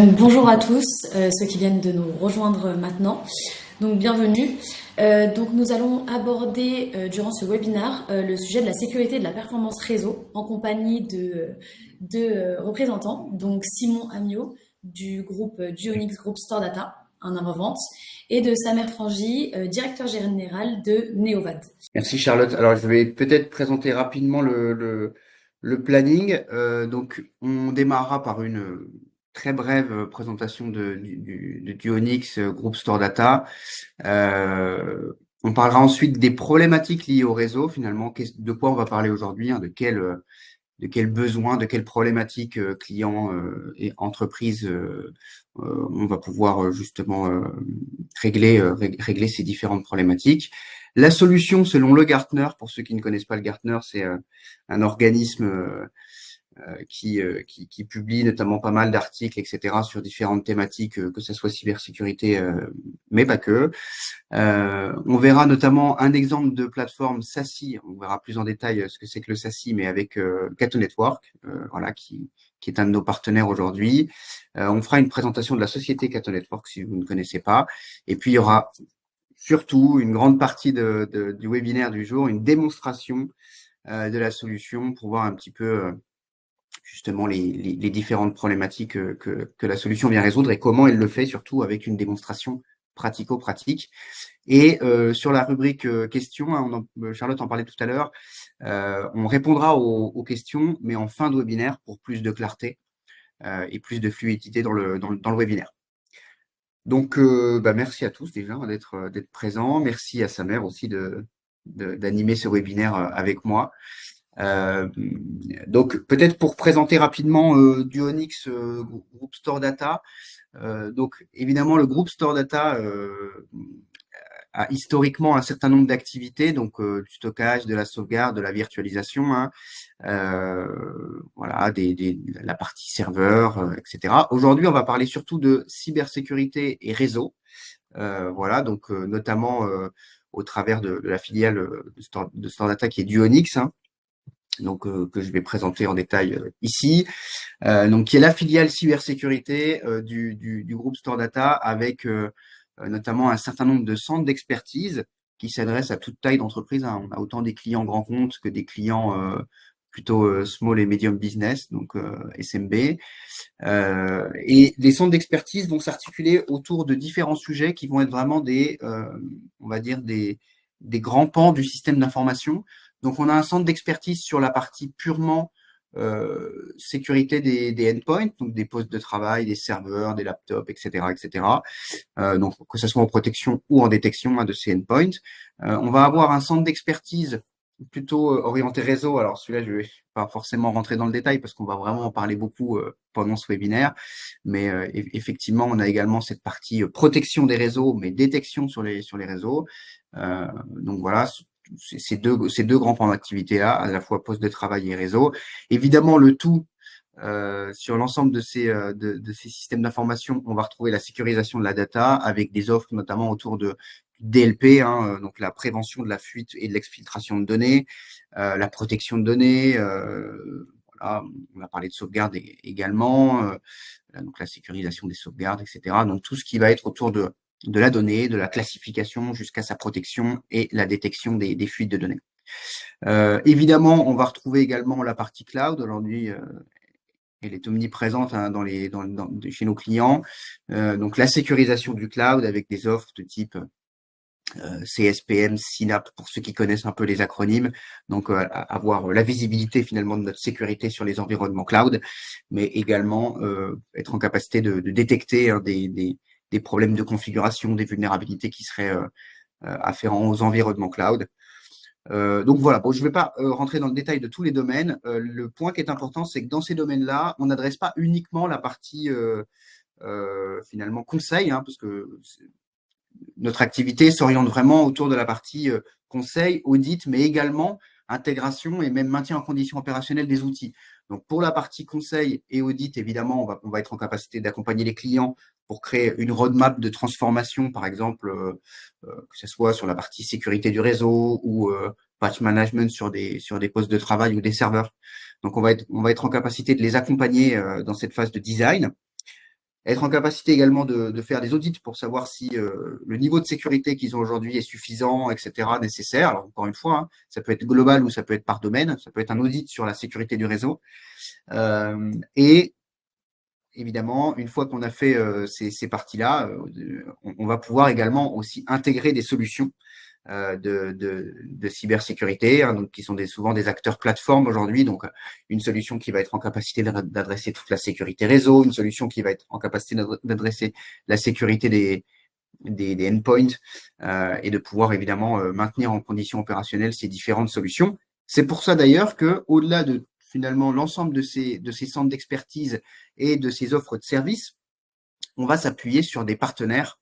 Donc bonjour à tous, ceux qui viennent de nous rejoindre maintenant. Donc bienvenue. Donc nous allons aborder durant ce webinaire le sujet de la sécurité et de la performance réseau en compagnie de deux représentants, donc Simon Amiot du groupe Duonix Group Store Data, un avant-vente, et de Samer Frangi, directeur général de Neovad. Merci Charlotte. Alors je vais peut-être présenter rapidement le planning. Donc on démarrera par une très brève présentation de Duonix Group Store Data. On parlera ensuite des problématiques liées au réseau finalement. De quoi on va parler aujourd'hui, hein, de quels besoins, de quelles problématiques clients et entreprises on va pouvoir justement régler ces différentes problématiques. La solution selon le Gartner, pour ceux qui ne connaissent pas le Gartner, c'est un organisme qui publie notamment pas mal d'articles, etc., sur différentes thématiques, que ce soit cybersécurité, mais pas que. On verra notamment un exemple de plateforme SASI. On verra plus en détail ce que c'est que le SASI, mais avec Cato Network, voilà, qui est un de nos partenaires aujourd'hui. On fera une présentation de la société Cato Network si vous ne connaissez pas. Et puis il y aura surtout une grande partie du webinaire du jour, une démonstration de la solution pour voir un petit peu justement les différentes problématiques que la solution vient résoudre et comment elle le fait, surtout avec une démonstration pratico-pratique. Et sur la rubrique questions, hein, Charlotte en parlait tout à l'heure, on répondra aux questions, mais en fin de webinaire pour plus de clarté et plus de fluidité dans le webinaire. Donc, merci à tous déjà d'être présents. Merci à Samer aussi d'animer ce webinaire avec moi. Donc, peut-être pour présenter rapidement Duonix Group Store Data. Donc, évidemment, le groupe Store Data a historiquement un certain nombre d'activités, donc du stockage, de la sauvegarde, de la virtualisation, hein, voilà, la partie serveur, etc. Aujourd'hui, on va parler surtout de cybersécurité et réseau, voilà, donc notamment au travers de la filiale de Store Data qui est Duonix, hein, donc que je vais présenter en détail ici, donc qui est la filiale cybersécurité du groupe Store Data avec notamment un certain nombre de centres d'expertise qui s'adressent à toute taille d'entreprise, hein. On a autant des clients grands comptes que des clients plutôt small et medium business, donc SMB. Et les centres d'expertise vont s'articuler autour de différents sujets qui vont être vraiment on va dire des grands pans du système d'information. Donc, on a un centre d'expertise sur la partie purement sécurité des endpoints, donc des postes de travail, des serveurs, des laptops, etc., etc. Donc, que ce soit en protection ou en détection, hein, de ces endpoints. On va avoir un centre d'expertise plutôt orienté réseau. Alors, celui-là, je vais pas forcément rentrer dans le détail parce qu'on va vraiment en parler beaucoup pendant ce webinaire. Mais effectivement, on a également cette partie protection des réseaux, mais détection sur les réseaux. Donc voilà, ces deux grands pans d'activité-là, à la fois poste de travail et réseau. Évidemment, le tout sur l'ensemble de ces systèmes d'information, on va retrouver la sécurisation de la data avec des offres notamment autour de DLP, hein, donc la prévention de la fuite et de l'exfiltration de données, la protection de données, voilà, on a parlé de sauvegarde également, donc la sécurisation des sauvegardes, etc. Donc tout ce qui va être autour de la donnée, de la classification jusqu'à sa protection et la détection des fuites de données. Évidemment, on va retrouver également la partie cloud. Aujourd'hui, elle est omniprésente, hein, chez nos clients. Donc la sécurisation du cloud avec des offres de type CSPM, SYNAP, pour ceux qui connaissent un peu les acronymes. Donc avoir la visibilité finalement de notre sécurité sur les environnements cloud, mais également être en capacité de détecter, hein, des problèmes de configuration, des vulnérabilités qui seraient afférents aux environnements cloud. Donc voilà, bon, je ne vais pas rentrer dans le détail de tous les domaines. Le point qui est important, c'est que dans ces domaines-là, on n'adresse pas uniquement la partie finalement conseil, hein, parce que notre activité s'oriente vraiment autour de la partie conseil, audit, mais également intégration et même maintien en condition opérationnelle des outils. Donc, pour la partie conseil et audit, évidemment, on va être en capacité d'accompagner les clients pour créer une roadmap de transformation, par exemple, que ce soit sur la partie sécurité du réseau ou patch management sur des postes de travail ou des serveurs. Donc, on va être en capacité de les accompagner dans cette phase de design. être en capacité également de faire des audits pour savoir si le niveau de sécurité qu'ils ont aujourd'hui est suffisant, etc., nécessaire. Alors, encore une fois, hein, ça peut être global ou ça peut être par domaine, ça peut être un audit sur la sécurité du réseau. Et évidemment, une fois qu'on a fait ces parties-là, on va pouvoir également aussi intégrer des solutions de cybersécurité, hein, donc qui sont souvent des acteurs plateformes aujourd'hui. Donc, une solution qui va être en capacité d'adresser toute la sécurité réseau, une solution qui va être en capacité d'adresser la sécurité des endpoints et de pouvoir évidemment maintenir en condition opérationnelle ces différentes solutions. C'est pour ça d'ailleurs que, au-delà de finalement l'ensemble de ces centres d'expertise et de ces offres de services, on va s'appuyer sur des partenaires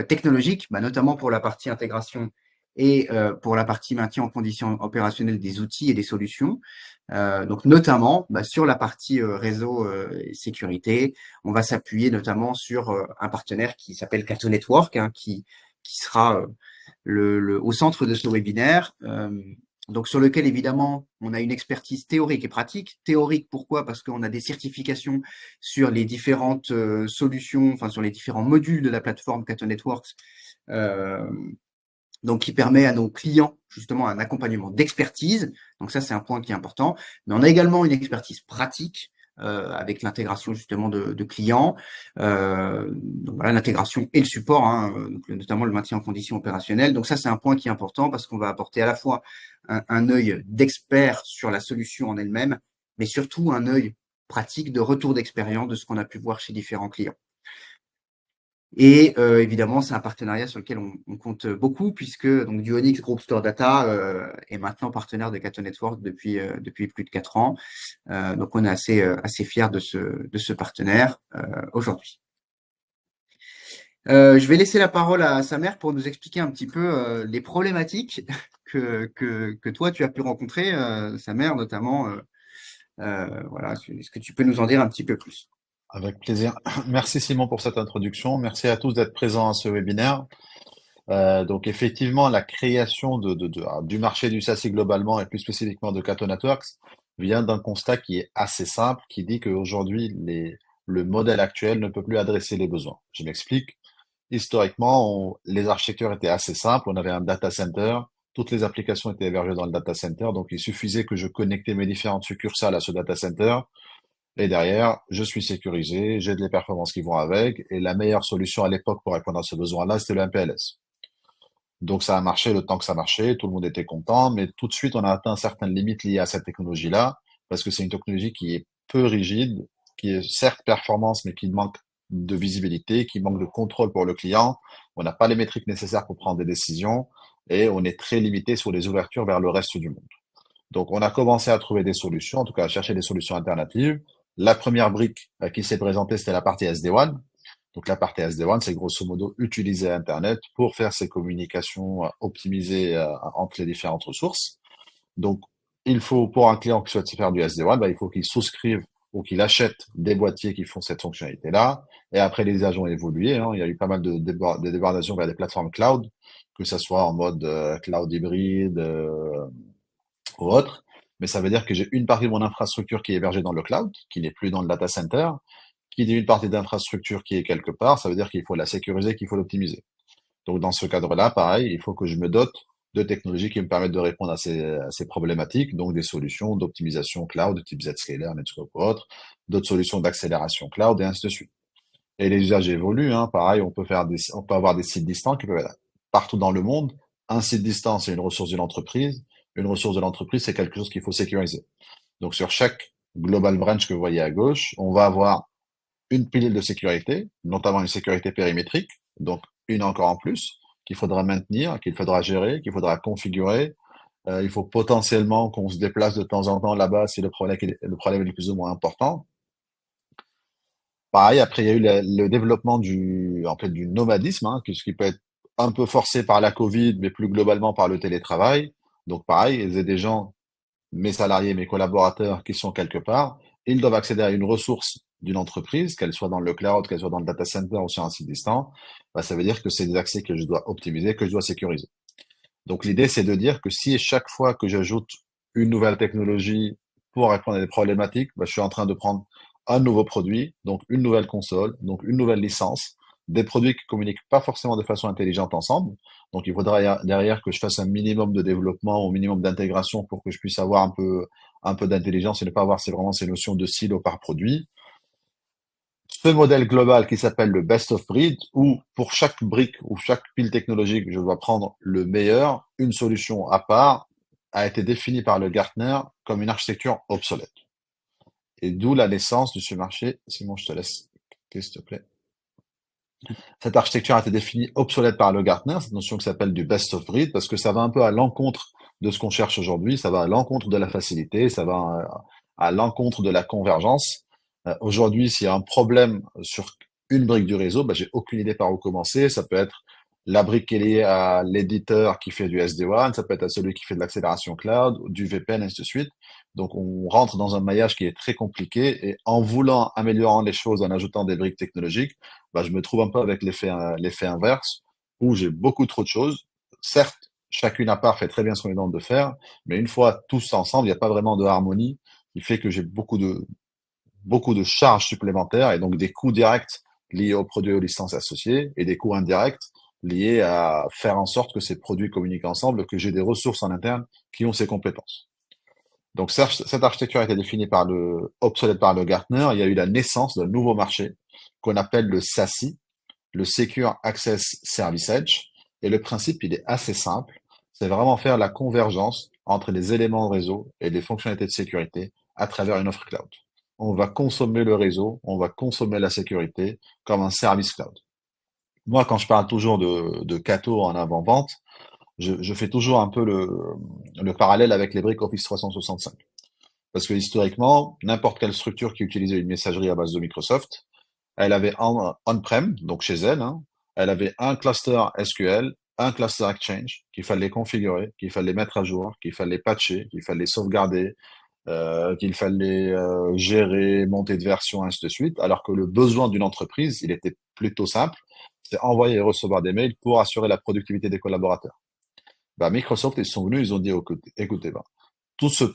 technologiques, notamment pour la partie intégration et pour la partie maintien en condition opérationnelle des outils et des solutions. Donc notamment sur la partie réseau et sécurité, on va s'appuyer notamment sur un partenaire qui s'appelle Cato Network, hein, qui sera au centre de ce webinaire. Donc sur lequel évidemment on a une expertise théorique et pratique. Théorique pourquoi? Parce qu'on a des certifications sur les différentes solutions, enfin sur les différents modules de la plateforme Cato Networks, donc qui permet à nos clients justement un accompagnement d'expertise. Donc ça c'est un point qui est important. Mais on a également une expertise pratique avec l'intégration justement de clients, donc voilà, l'intégration et le support, hein, donc notamment le maintien en condition opérationnelle. Donc ça c'est un point qui est important parce qu'on va apporter à la fois un œil d'expert sur la solution en elle-même, mais surtout un œil pratique de retour d'expérience de ce qu'on a pu voir chez différents clients. Et évidemment, c'est un partenariat sur lequel on compte beaucoup puisque donc Duonix Group Store Data est maintenant partenaire de Cato Network depuis plus de 4 ans. Donc, on est assez fiers de ce partenaire aujourd'hui. Je vais laisser la parole à Samer pour nous expliquer un petit peu les problématiques que toi, tu as pu rencontrer, Samer, notamment. Voilà, est-ce que tu peux nous en dire un petit peu plus? Avec plaisir. Merci Simon pour cette introduction. Merci à tous d'être présents à ce webinaire. Donc effectivement, la création du marché du SASI globalement et plus spécifiquement de Cato Networks vient d'un constat qui est assez simple, qui dit qu'aujourd'hui, le modèle actuel ne peut plus adresser les besoins. Je m'explique. Historiquement, les architectures étaient assez simples. On avait un data center. Toutes les applications étaient hébergées dans le data center. Donc il suffisait que je connectais mes différentes succursales à ce data center. Et derrière, je suis sécurisé, j'ai les performances qui vont avec, et la meilleure solution à l'époque pour répondre à ce besoin-là, c'était le MPLS. Donc ça a marché le temps que ça marchait, tout le monde était content, mais tout de suite, on a atteint certaines limites liées à cette technologie-là, parce que c'est une technologie qui est peu rigide, qui est certes performance, mais qui manque de visibilité, qui manque de contrôle pour le client. On n'a pas les métriques nécessaires pour prendre des décisions, et on est très limité sur les ouvertures vers le reste du monde. Donc, on a commencé à trouver des solutions, en tout cas à chercher des solutions alternatives. La première brique qui s'est présentée, c'était la partie SD-WAN. Donc, la partie SD-WAN, c'est grosso modo utiliser Internet pour faire ces communications optimisées entre les différentes ressources. Donc, il faut, pour un client qui souhaite faire du SD-WAN, il faut qu'il souscrive ou qu'il achète des boîtiers qui font cette fonctionnalité-là. Et après, les usages ont évolué, hein. Il y a eu pas mal de débardations vers des plateformes cloud, que ce soit en mode cloud hybride, ou autre, mais ça veut dire que j'ai une partie de mon infrastructure qui est hébergée dans le cloud, qui n'est plus dans le data center, qui dit une partie d'infrastructure qui est quelque part, ça veut dire qu'il faut la sécuriser, qu'il faut l'optimiser. Donc dans ce cadre-là, pareil, il faut que je me dote de technologies qui me permettent de répondre à ces problématiques, donc des solutions d'optimisation cloud, type Zscaler, Netscope ou autre, d'autres solutions d'accélération cloud et ainsi de suite. Et les usages évoluent, hein, pareil, on peut avoir des sites distants qui peuvent être partout dans le monde. Un site distant, c'est une ressource de l'entreprise. Une ressource de l'entreprise, c'est quelque chose qu'il faut sécuriser. Donc, sur chaque global branch que vous voyez à gauche, on va avoir une pile de sécurité, notamment une sécurité périmétrique, donc une encore en plus, qu'il faudra maintenir, qu'il faudra gérer, qu'il faudra configurer. Il faut potentiellement qu'on se déplace de temps en temps là-bas si le problème est plus ou moins important. Pareil, après, il y a eu le développement du nomadisme, hein, ce qui peut être un peu forcé par la Covid, mais plus globalement par le télétravail. Donc, pareil, j'ai des gens, mes salariés, mes collaborateurs qui sont quelque part, ils doivent accéder à une ressource d'une entreprise, qu'elle soit dans le cloud, qu'elle soit dans le data center ou sur un site distant. Ça veut dire que c'est des accès que je dois optimiser, que je dois sécuriser. Donc, l'idée, c'est de dire que si chaque fois que j'ajoute une nouvelle technologie pour répondre à des problématiques, je suis en train de prendre un nouveau produit, donc une nouvelle console, donc une nouvelle licence, des produits qui communiquent pas forcément de façon intelligente ensemble. Donc, il faudra derrière que je fasse un minimum de développement, au minimum d'intégration pour que je puisse avoir un peu d'intelligence et ne pas avoir vraiment ces notions de silo par produit. Ce modèle global qui s'appelle le best of breed, où pour chaque brique ou chaque pile technologique, je dois prendre le meilleur, une solution à part, a été définie par le Gartner comme une architecture obsolète. Et d'où la naissance de ce marché. Simon, je te laisse, s'il te plaît. Cette architecture a été définie obsolète par le Gartner, cette notion qui s'appelle du best of breed, parce que ça va un peu à l'encontre de ce qu'on cherche aujourd'hui, ça va à l'encontre de la facilité, ça va à l'encontre de la convergence. Aujourd'hui, s'il y a un problème sur une brique du réseau, j'ai aucune idée par où commencer. Ça peut être la brique qui est liée à l'éditeur qui fait du SD-WAN, ça peut être à celui qui fait de l'accélération cloud, du VPN, et ainsi de suite. Donc, on rentre dans un maillage qui est très compliqué et en voulant améliorer les choses en ajoutant des briques technologiques, je me trouve un peu avec l'effet inverse où j'ai beaucoup trop de choses. Certes, chacune à part fait très bien ce qu'on lui demande de faire, mais une fois tous ensemble, il n'y a pas vraiment de harmonie qui fait que j'ai beaucoup de charges supplémentaires et donc des coûts directs liés aux produits et aux licences associées et des coûts indirects liés à faire en sorte que ces produits communiquent ensemble, que j'ai des ressources en interne qui ont ces compétences. Donc, cette architecture a été définie obsolète par le Gartner. Il y a eu la naissance d'un nouveau marché qu'on appelle le SASE, le Secure Access Service Edge. Et le principe, il est assez simple. C'est vraiment faire la convergence entre les éléments de réseau et les fonctionnalités de sécurité à travers une offre cloud. On va consommer le réseau, on va consommer la sécurité comme un service cloud. Moi, quand je parle toujours de Cato en avant-vente, je fais toujours un peu le parallèle avec les briques Office 365. Parce que historiquement, n'importe quelle structure qui utilisait une messagerie à base de Microsoft, elle avait on-prem, donc chez elle, elle avait un cluster SQL, un cluster Exchange qu'il fallait configurer, qu'il fallait mettre à jour, qu'il fallait patcher, qu'il fallait sauvegarder, qu'il fallait gérer, monter de version, ainsi de suite. Alors que le besoin d'une entreprise, il était plutôt simple, c'est envoyer et recevoir des mails pour assurer la productivité des collaborateurs. Microsoft, ils sont venus, ils ont dit, écoutez, tout ce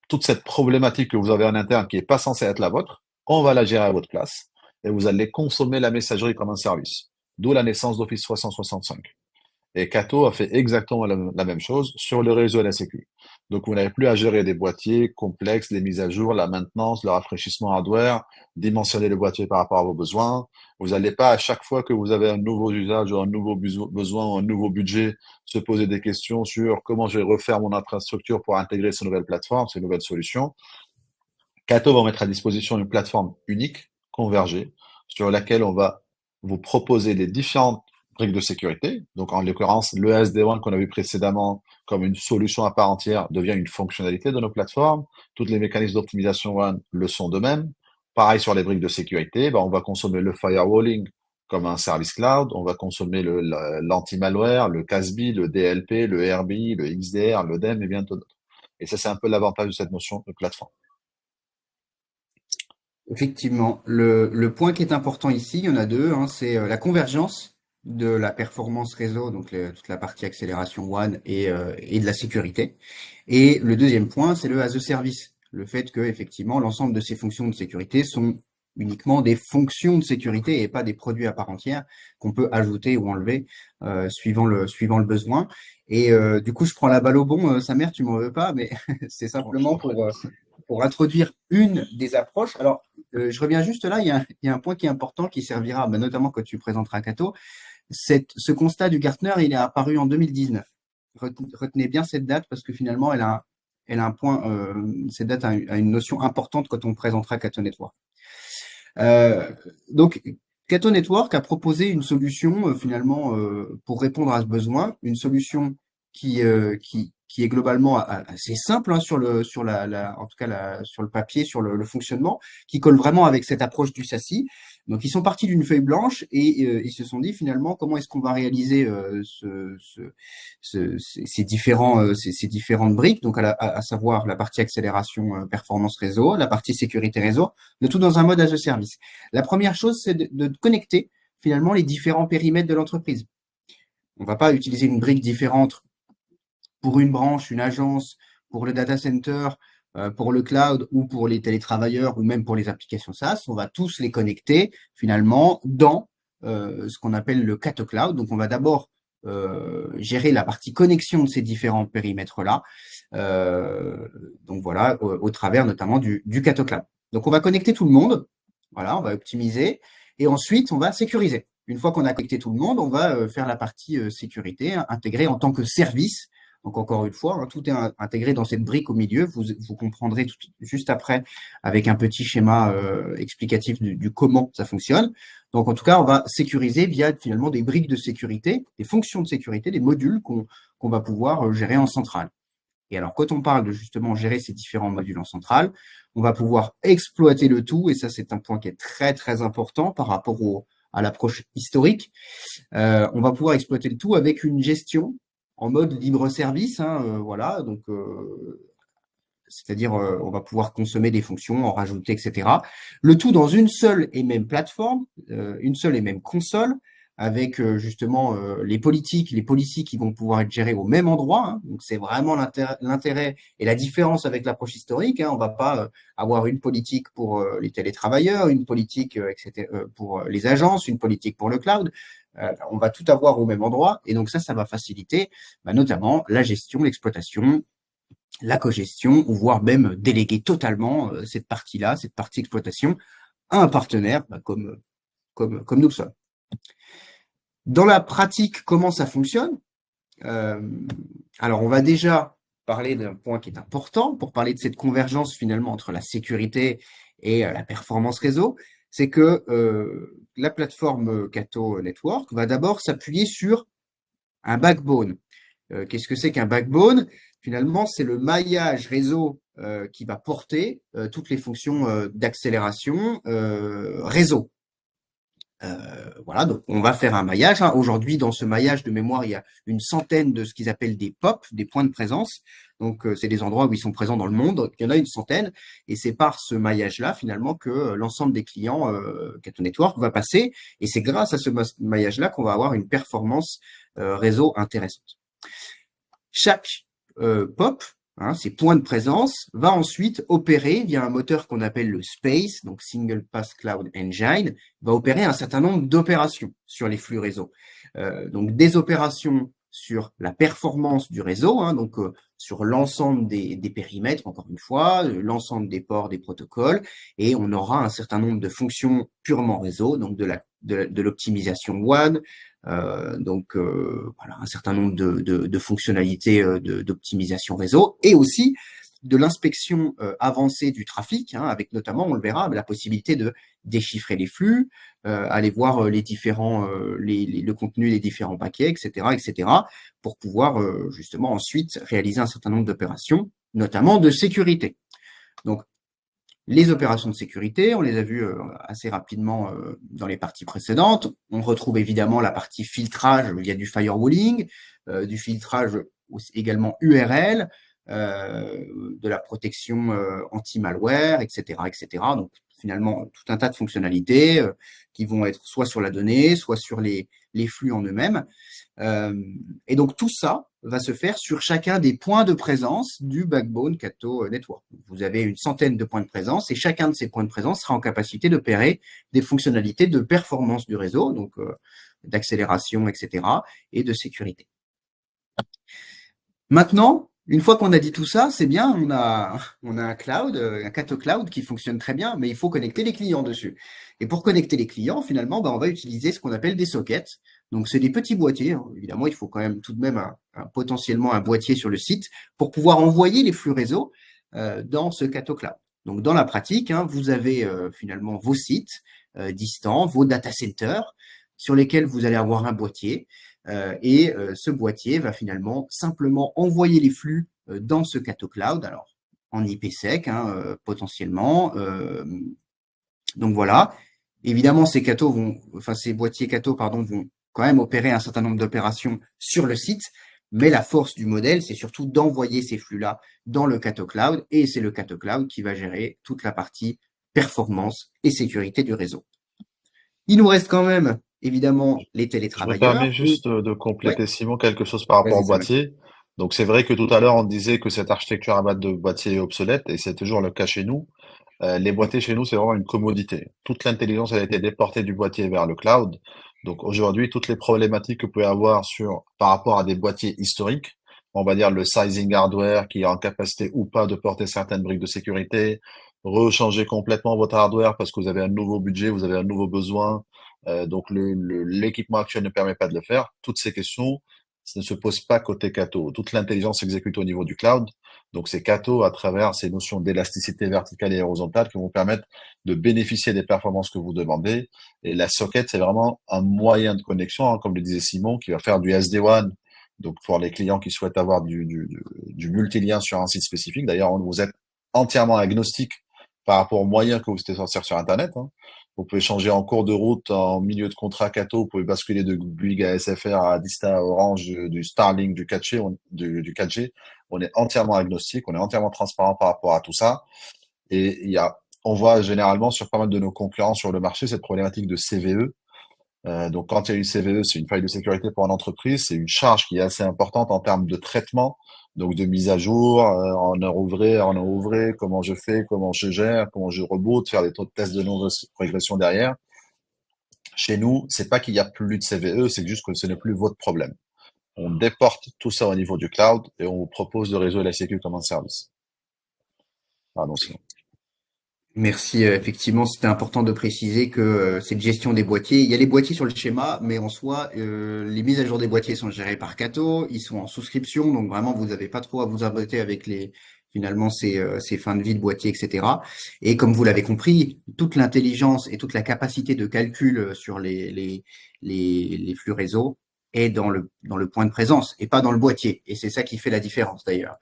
toute cette problématique que vous avez en interne qui n'est pas censée être la vôtre, on va la gérer à votre place et vous allez consommer la messagerie comme un service. D'où la naissance d'Office 365. Et Cato a fait exactement la même chose sur le réseau et la sécu. Donc, vous n'avez plus à gérer des boîtiers complexes, les mises à jour, la maintenance, le rafraîchissement hardware, dimensionner le boîtier par rapport à vos besoins. Vous n'allez pas, à chaque fois que vous avez un nouveau usage ou un nouveau besoin ou un nouveau budget, se poser des questions sur comment je vais refaire mon infrastructure pour intégrer ces nouvelles plateformes, ces nouvelles solutions. Cato va mettre à disposition une plateforme unique, convergée, sur laquelle on va vous proposer les différentes briques de sécurité. Donc, en l'occurrence, le SD-WAN qu'on a vu précédemment comme une solution à part entière devient une fonctionnalité de nos plateformes. Toutes les mécanismes d'optimisation WAN le sont de même. Pareil sur les briques de sécurité, on va consommer le firewalling comme un service cloud. On va consommer l'anti-malware, le CASB, le DLP, le RBI, le XDR, le DEM et bientôt d'autres. Et ça, c'est un peu l'avantage de cette notion de plateforme. Effectivement, le point qui est important ici, il y en a deux, c'est la convergence de la performance réseau, donc toute la partie accélération WAN et de la sécurité. Et le deuxième point, c'est le as a service, le fait que effectivement l'ensemble de ces fonctions de sécurité sont uniquement des fonctions de sécurité et pas des produits à part entière qu'on peut ajouter ou enlever suivant le besoin. Et du coup, je prends la balle au bon, Samer, tu m'en veux pas, mais c'est simplement pour introduire une des approches. Alors, je reviens juste là, il y a un point qui est important qui servira, notamment quand tu présenteras Cato. Ce constat du Gartner, il est apparu en 2019. Retenez bien cette date parce que finalement, elle a un point, cette date a une notion importante quand on présentera Cato Network. Donc, Cato Network a proposé une solution finalement pour répondre à ce besoin, une solution qui est globalement assez simple en tout cas sur le papier, sur le fonctionnement, qui colle vraiment avec cette approche du SASE. Donc ils sont partis d'une feuille blanche et ils se sont dit finalement comment est-ce qu'on va réaliser ces différentes briques, donc à savoir la partie accélération performance réseau, la partie sécurité réseau, le tout dans un mode as a service. La première chose, c'est de connecter finalement les différents périmètres de l'entreprise. On va pas utiliser une brique différente pour une branche, une agence, pour le data center pour le cloud ou pour les télétravailleurs ou même pour les applications SaaS, on va tous les connecter finalement dans ce qu'on appelle le Cato Cloud. Donc, on va d'abord gérer la partie connexion de ces différents périmètres-là. Donc, voilà, au travers notamment du Cato Cloud. Donc, on va connecter tout le monde. Voilà, on va optimiser. Et ensuite, on va sécuriser. Une fois qu'on a connecté tout le monde, on va faire la partie sécurité, intégrée en tant que service. Donc, encore une fois, hein, tout est intégré dans cette brique au milieu. Vous comprendrez juste après avec un petit schéma explicatif du comment ça fonctionne. Donc, en tout cas, on va sécuriser via finalement des briques de sécurité, des fonctions de sécurité, des modules qu'on va pouvoir gérer en centrale. Et alors, quand on parle de justement gérer ces différents modules en centrale, on va pouvoir exploiter le tout. Et ça, c'est un point qui est très, très important par rapport à l'approche historique. On va pouvoir exploiter le tout avec une gestion en mode libre service, hein, voilà, donc c'est-à-dire on va pouvoir consommer des fonctions, en rajouter, etc. Le tout dans une seule et même plateforme, une seule et même console, avec justement les politiques, les policies qui vont pouvoir être gérées au même endroit. Hein. Donc c'est vraiment l'intérêt et la différence avec l'approche historique. Hein. On va pas avoir une politique pour les télétravailleurs, une politique etc., pour les agences, une politique pour le cloud. On va tout avoir au même endroit. Et donc ça va faciliter notamment la gestion, l'exploitation, la cogestion, ou voire même déléguer totalement cette partie-là, cette partie exploitation, à un partenaire comme nous le sommes. Dans la pratique, comment ça fonctionne? Alors, on va déjà parler d'un point qui est important pour parler de cette convergence finalement entre la sécurité et la performance réseau. C'est que la plateforme Cato Network va d'abord s'appuyer sur un backbone. Qu'est-ce que c'est qu'un backbone? Finalement, c'est le maillage réseau qui va porter toutes les fonctions d'accélération réseau. Voilà, donc on va faire un maillage. Hein. Aujourd'hui, dans ce maillage de mémoire, il y a une centaine de ce qu'ils appellent des POP, des points de présence. Donc, c'est des endroits où ils sont présents dans le monde. Il y en a une centaine. Et c'est par ce maillage-là, finalement, que l'ensemble des clients Cato Network va passer. Et c'est grâce à ce maillage-là qu'on va avoir une performance réseau intéressante. Chaque POP, hein, ces points de présence, va ensuite opérer via un moteur qu'on appelle le SPACE, donc Single Path Cloud Engine, va opérer un certain nombre d'opérations sur les flux réseau. Donc des opérations sur la performance du réseau, hein, donc sur l'ensemble des périmètres, encore une fois, l'ensemble des ports, des protocoles, et on aura un certain nombre de fonctions purement réseau, donc de l'optimisation WAN, donc voilà, un certain nombre de fonctionnalités d'optimisation réseau, et aussi de l'inspection avancée du trafic, hein, avec notamment, on le verra, la possibilité de déchiffrer les flux, aller voir les différents, le contenu des différents paquets, etc., pour pouvoir justement ensuite réaliser un certain nombre d'opérations, notamment de sécurité. Donc, les opérations de sécurité, on les a vues assez rapidement dans les parties précédentes. On retrouve évidemment la partie filtrage via du firewalling, du filtrage également URL, de la protection anti-malware, etc. Donc, finalement, tout un tas de fonctionnalités qui vont être soit sur la donnée, soit sur les flux en eux-mêmes. Et donc, tout ça va se faire sur chacun des points de présence du backbone Cato Network. Vous avez une centaine de points de présence et chacun de ces points de présence sera en capacité d'opérer des fonctionnalités de performance du réseau, donc d'accélération, etc., et de sécurité. Maintenant, une fois qu'on a dit tout ça, c'est bien, on a un cloud, un Cato Cloud qui fonctionne très bien, mais il faut connecter les clients dessus. Et pour connecter les clients, finalement, on va utiliser ce qu'on appelle des sockets. Donc, c'est des petits boîtiers. Hein. Évidemment, il faut quand même tout de même potentiellement un boîtier sur le site pour pouvoir envoyer les flux réseau dans ce Cato Cloud. Donc, dans la pratique, hein, vous avez finalement vos sites distants, vos data centers, sur lesquels vous allez avoir un boîtier. Et ce boîtier va finalement simplement envoyer les flux dans ce Cato Cloud, alors en IPsec hein, potentiellement. Donc voilà. Évidemment, ces boîtiers Cato vont quand même opérer un certain nombre d'opérations sur le site, mais la force du modèle, c'est surtout d'envoyer ces flux-là dans le Cato Cloud, et c'est le Cato Cloud qui va gérer toute la partie performance et sécurité du réseau. Il nous reste quand même évidemment les télétravailleurs. Je me permets juste de compléter, Ouais. Simon, quelque chose par rapport au boîtier. Donc c'est vrai que tout à l'heure on disait que cette architecture à base de boîtiers est obsolète et c'est toujours le cas chez nous. Les boîtiers chez nous, c'est vraiment une commodité. Toute l'intelligence elle a été déportée du boîtier vers le cloud. Donc aujourd'hui, toutes les problématiques que vous pouvez avoir par rapport à des boîtiers historiques, on va dire le sizing hardware qui est en capacité ou pas de porter certaines briques de sécurité, rechanger complètement votre hardware parce que vous avez un nouveau budget, vous avez un nouveau besoin, donc l'équipement actuel ne permet pas de le faire. Toutes ces questions, ça ne se pose pas côté Cato. Toute l'intelligence s'exécute au niveau du cloud. Donc c'est Cato, à travers ces notions d'élasticité verticale et horizontale, qui vont permettre de bénéficier des performances que vous demandez. Et la socket, c'est vraiment un moyen de connexion, hein, comme le disait Simon, qui va faire du SD-WAN. Donc pour les clients qui souhaitent avoir du multilien sur un site spécifique. D'ailleurs, vous êtes entièrement agnostique par rapport aux moyens que vous souhaitez sortir sur Internet, hein. Vous pouvez changer en cours de route, en milieu de contrat Cato, vous pouvez basculer de Bouygues à SFR, à Dista, à Orange, du Starlink, du 4G, du 4G. On est entièrement agnostique, on est entièrement transparent par rapport à tout ça. Et on voit généralement sur pas mal de nos concurrents sur le marché cette problématique de CVE. Donc quand il y a une CVE, c'est une faille de sécurité pour une entreprise, c'est une charge qui est assez importante en termes de traitement, donc de mise à jour, en heure ouvrée, en heure ouvrée, comment je fais, comment je gère, comment je reboot, faire des taux de tests de non-régression derrière. Chez nous, c'est pas qu'il y a plus de CVE, c'est juste que ce n'est plus votre problème. On déporte tout ça au niveau du cloud et on vous propose de réseau et la sécu comme un service. Pardon, sinon. Merci. Effectivement, c'était important de préciser que cette gestion des boîtiers, il y a les boîtiers sur le schéma, mais en soi, les mises à jour des boîtiers sont gérées par Cato, ils sont en souscription, donc vraiment, vous n'avez pas trop à vous embêter avec finalement, ces fins de vie de boîtiers, etc. Et comme vous l'avez compris, toute l'intelligence et toute la capacité de calcul sur les flux réseau est dans le point de présence et pas dans le boîtier. Et c'est ça qui fait la différence d'ailleurs.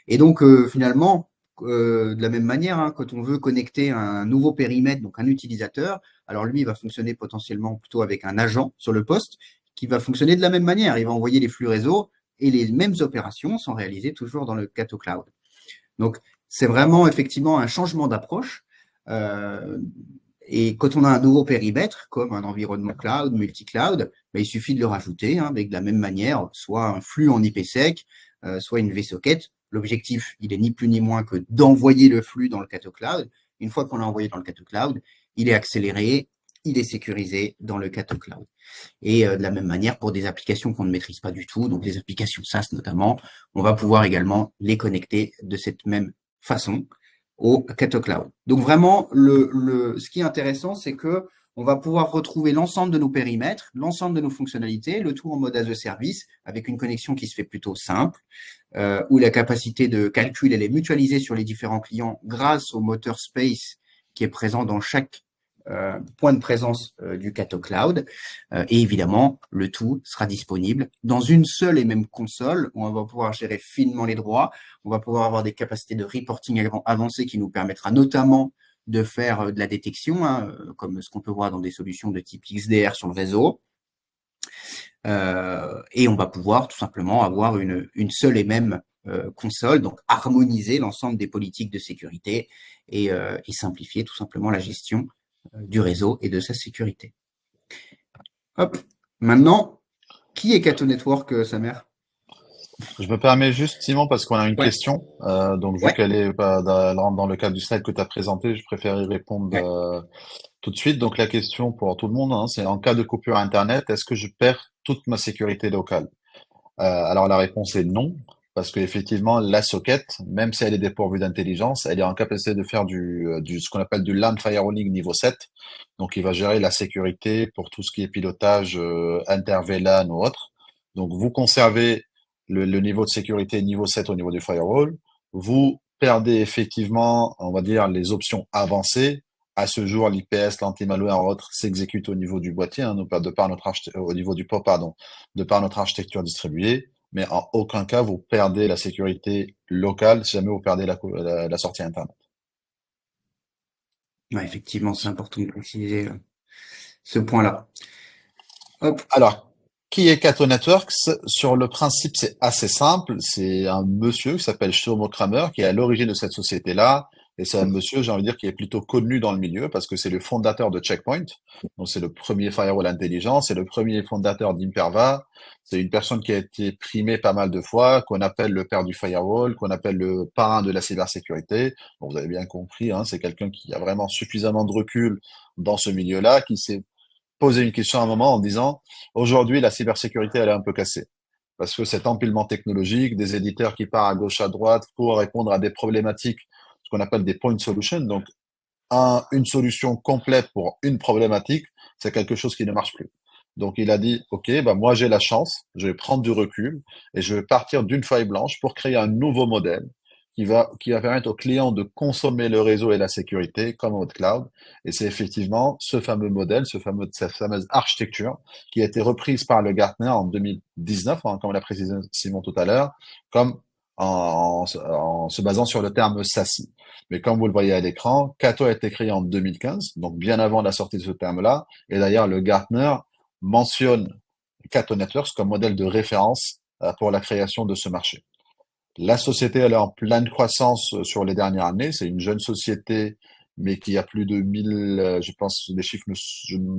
Et donc, finalement, de la même manière, hein, quand on veut connecter un nouveau périmètre, donc un utilisateur, alors lui, il va fonctionner potentiellement plutôt avec un agent sur le poste qui va fonctionner de la même manière. Il va envoyer les flux réseau et les mêmes opérations sont réalisées toujours dans le Cato Cloud. Donc, c'est vraiment effectivement un changement d'approche. Et quand on a un nouveau périmètre, comme un environnement cloud, multi-cloud, ben, il suffit de le rajouter hein, avec de la même manière, soit un flux en IPsec, soit une vSocket. L'objectif, il est ni plus ni moins que d'envoyer le flux dans le Cato Cloud. Une fois qu'on l'a envoyé dans le Cato Cloud, il est accéléré, il est sécurisé dans le Cato Cloud. Et de la même manière, pour des applications qu'on ne maîtrise pas du tout, donc les applications SaaS notamment, on va pouvoir également les connecter de cette même façon au Cato Cloud. Donc vraiment, ce qui est intéressant, c'est que on va pouvoir retrouver l'ensemble de nos périmètres, l'ensemble de nos fonctionnalités, le tout en mode as a service, avec une connexion qui se fait plutôt simple, où la capacité de calcul, elle est mutualisée sur les différents clients grâce au moteur Space qui est présent dans chaque point de présence du Cato Cloud. Et évidemment, le tout sera disponible dans une seule et même console où on va pouvoir gérer finement les droits. On va pouvoir avoir des capacités de reporting avancées qui nous permettra notamment de faire de la détection, hein, comme ce qu'on peut voir dans des solutions de type XDR sur le réseau. Et on va pouvoir tout simplement avoir une seule et même console, donc harmoniser l'ensemble des politiques de sécurité et simplifier tout simplement la gestion du réseau et de sa sécurité. Hop. Maintenant, qui est Cato Network, Samer? Je me permets juste, Simon, parce qu'on a une Ouais. question. Donc, vu Ouais. qu'elle est elle rentre dans le cadre du slide que tu as présenté, je préfère y répondre Ouais. tout de suite. Donc, la question pour tout le monde, hein, c'est en cas de coupure Internet, est-ce que je perds toute ma sécurité locale? Alors, la réponse est non, parce qu'effectivement, la socket, même si elle est dépourvue d'intelligence, elle est en capacité de faire ce qu'on appelle du LAN firewalling niveau 7. Donc, il va gérer la sécurité pour tout ce qui est pilotage inter-VLAN ou autre. Donc, vous conservez le niveau de sécurité niveau 7 au niveau du firewall. Vous perdez effectivement, on va dire, les options avancées. À ce jour, l'IPS, l'anti-malware et autres s'exécutent au niveau du boîtier, hein, de par au niveau du POP, pardon, de par notre architecture distribuée. Mais en aucun cas, vous perdez la sécurité locale si jamais vous perdez la sortie Internet. Ouais, effectivement, c'est important de préciser ce point-là. Hop. Alors, qui est Cato Networks? Sur le principe, c'est assez simple. C'est un monsieur qui s'appelle Shlomo Kramer qui est à l'origine de cette société-là. Et c'est un monsieur, j'ai envie de dire, qui est plutôt connu dans le milieu parce que c'est le fondateur de Checkpoint. Donc, c'est le premier firewall intelligent, c'est le premier fondateur d'Imperva. C'est une personne qui a été primée pas mal de fois, qu'on appelle le père du firewall, qu'on appelle le parrain de la cybersécurité. Bon, vous avez bien compris, hein, c'est quelqu'un qui a vraiment suffisamment de recul dans ce milieu-là, qui s'est posé une question à un moment en disant, aujourd'hui, la cybersécurité, elle est un peu cassée. Parce que cet empilement technologique, des éditeurs qui partent à gauche, à droite pour répondre à des problématiques, ce qu'on appelle des point solutions, donc une solution complète pour une problématique, c'est quelque chose qui ne marche plus. Donc il a dit, OK, bah moi j'ai la chance, je vais prendre du recul et je vais partir d'une feuille blanche pour créer un nouveau modèle qui va permettre aux clients de consommer le réseau et la sécurité comme votre cloud. Et c'est effectivement ce fameux modèle, cette fameuse architecture qui a été reprise par le Gartner en 2019, hein, comme l'a précisé Simon tout à l'heure, comme en se basant sur le terme SASI. Mais comme vous le voyez à l'écran, Cato a été créé en 2015, donc bien avant la sortie de ce terme-là. Et d'ailleurs, le Gartner mentionne Cato Networks comme modèle de référence pour la création de ce marché. La société, elle est en pleine croissance sur les dernières années. C'est une jeune société, mais qui a plus de 1000, je pense, nos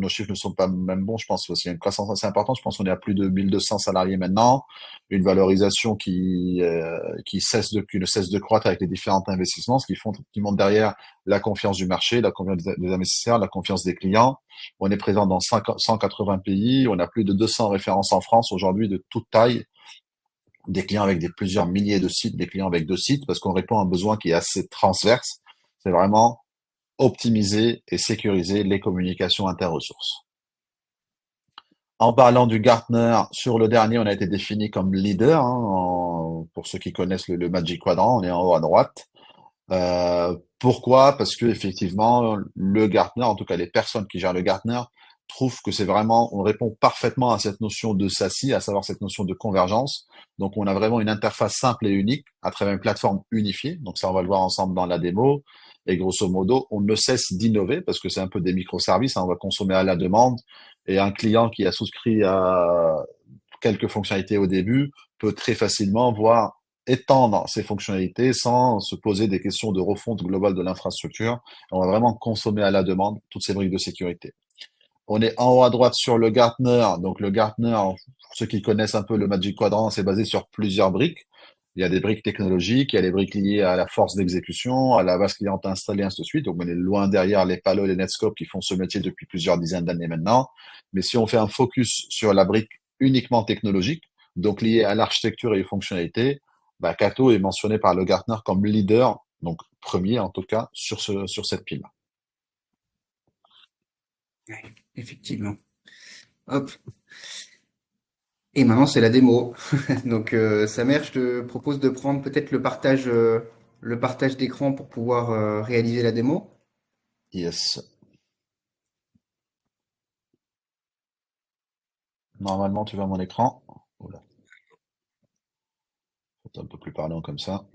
chiffres ne sont pas même bons. Je pense qu'il y a une croissance assez importante. Je pense qu'on est à plus de 1200 salariés maintenant. Une valorisation qui ne cesse de croître avec les différents investissements, qui montre derrière la confiance du marché, la confiance des investisseurs, la confiance des clients. On est présent dans 180 pays. On a plus de 200 références en France aujourd'hui de toute taille, des clients avec plusieurs milliers de sites, des clients avec 2 sites, parce qu'on répond à un besoin qui est assez transverse. C'est vraiment optimiser et sécuriser les communications inter-ressources. En parlant du Gartner, sur le dernier, on a été défini comme leader, hein, pour ceux qui connaissent le Magic Quadrant, on est en haut à droite. Pourquoi? Parce que effectivement, le Gartner, en tout cas les personnes qui gèrent le Gartner, trouvent que c'est vraiment, on répond parfaitement à cette notion de SASI, à savoir cette notion de convergence. Donc, on a vraiment une interface simple et unique à travers une plateforme unifiée. Donc, ça, on va le voir ensemble dans la démo. Et grosso modo, on ne cesse d'innover parce que c'est un peu des microservices, hein, on va consommer à la demande. Et un client qui a souscrit à quelques fonctionnalités au début peut très facilement voir étendre ces fonctionnalités sans se poser des questions de refonte globale de l'infrastructure. On va vraiment consommer à la demande toutes ces briques de sécurité. On est en haut à droite sur le Gartner. Donc le Gartner, pour ceux qui connaissent un peu le Magic Quadrant, c'est basé sur plusieurs briques. Il y a des briques technologiques, il y a des briques liées à la force d'exécution, à la base cliente installée, ainsi de suite. Donc on est loin derrière les Palo et les Netscope qui font ce métier depuis plusieurs dizaines d'années maintenant. Mais si on fait un focus sur la brique uniquement technologique, donc liée à l'architecture et aux fonctionnalités, bah, Cato est mentionné par le Gartner comme leader, donc premier en tout cas, sur cette pile. Ouais, effectivement. Hop. Et maintenant, c'est la démo. Donc, Samer, je te propose de prendre peut-être le partage d'écran pour pouvoir réaliser la démo. Yes. Normalement, tu vois mon écran. Oula, c'est un peu plus parlant comme ça.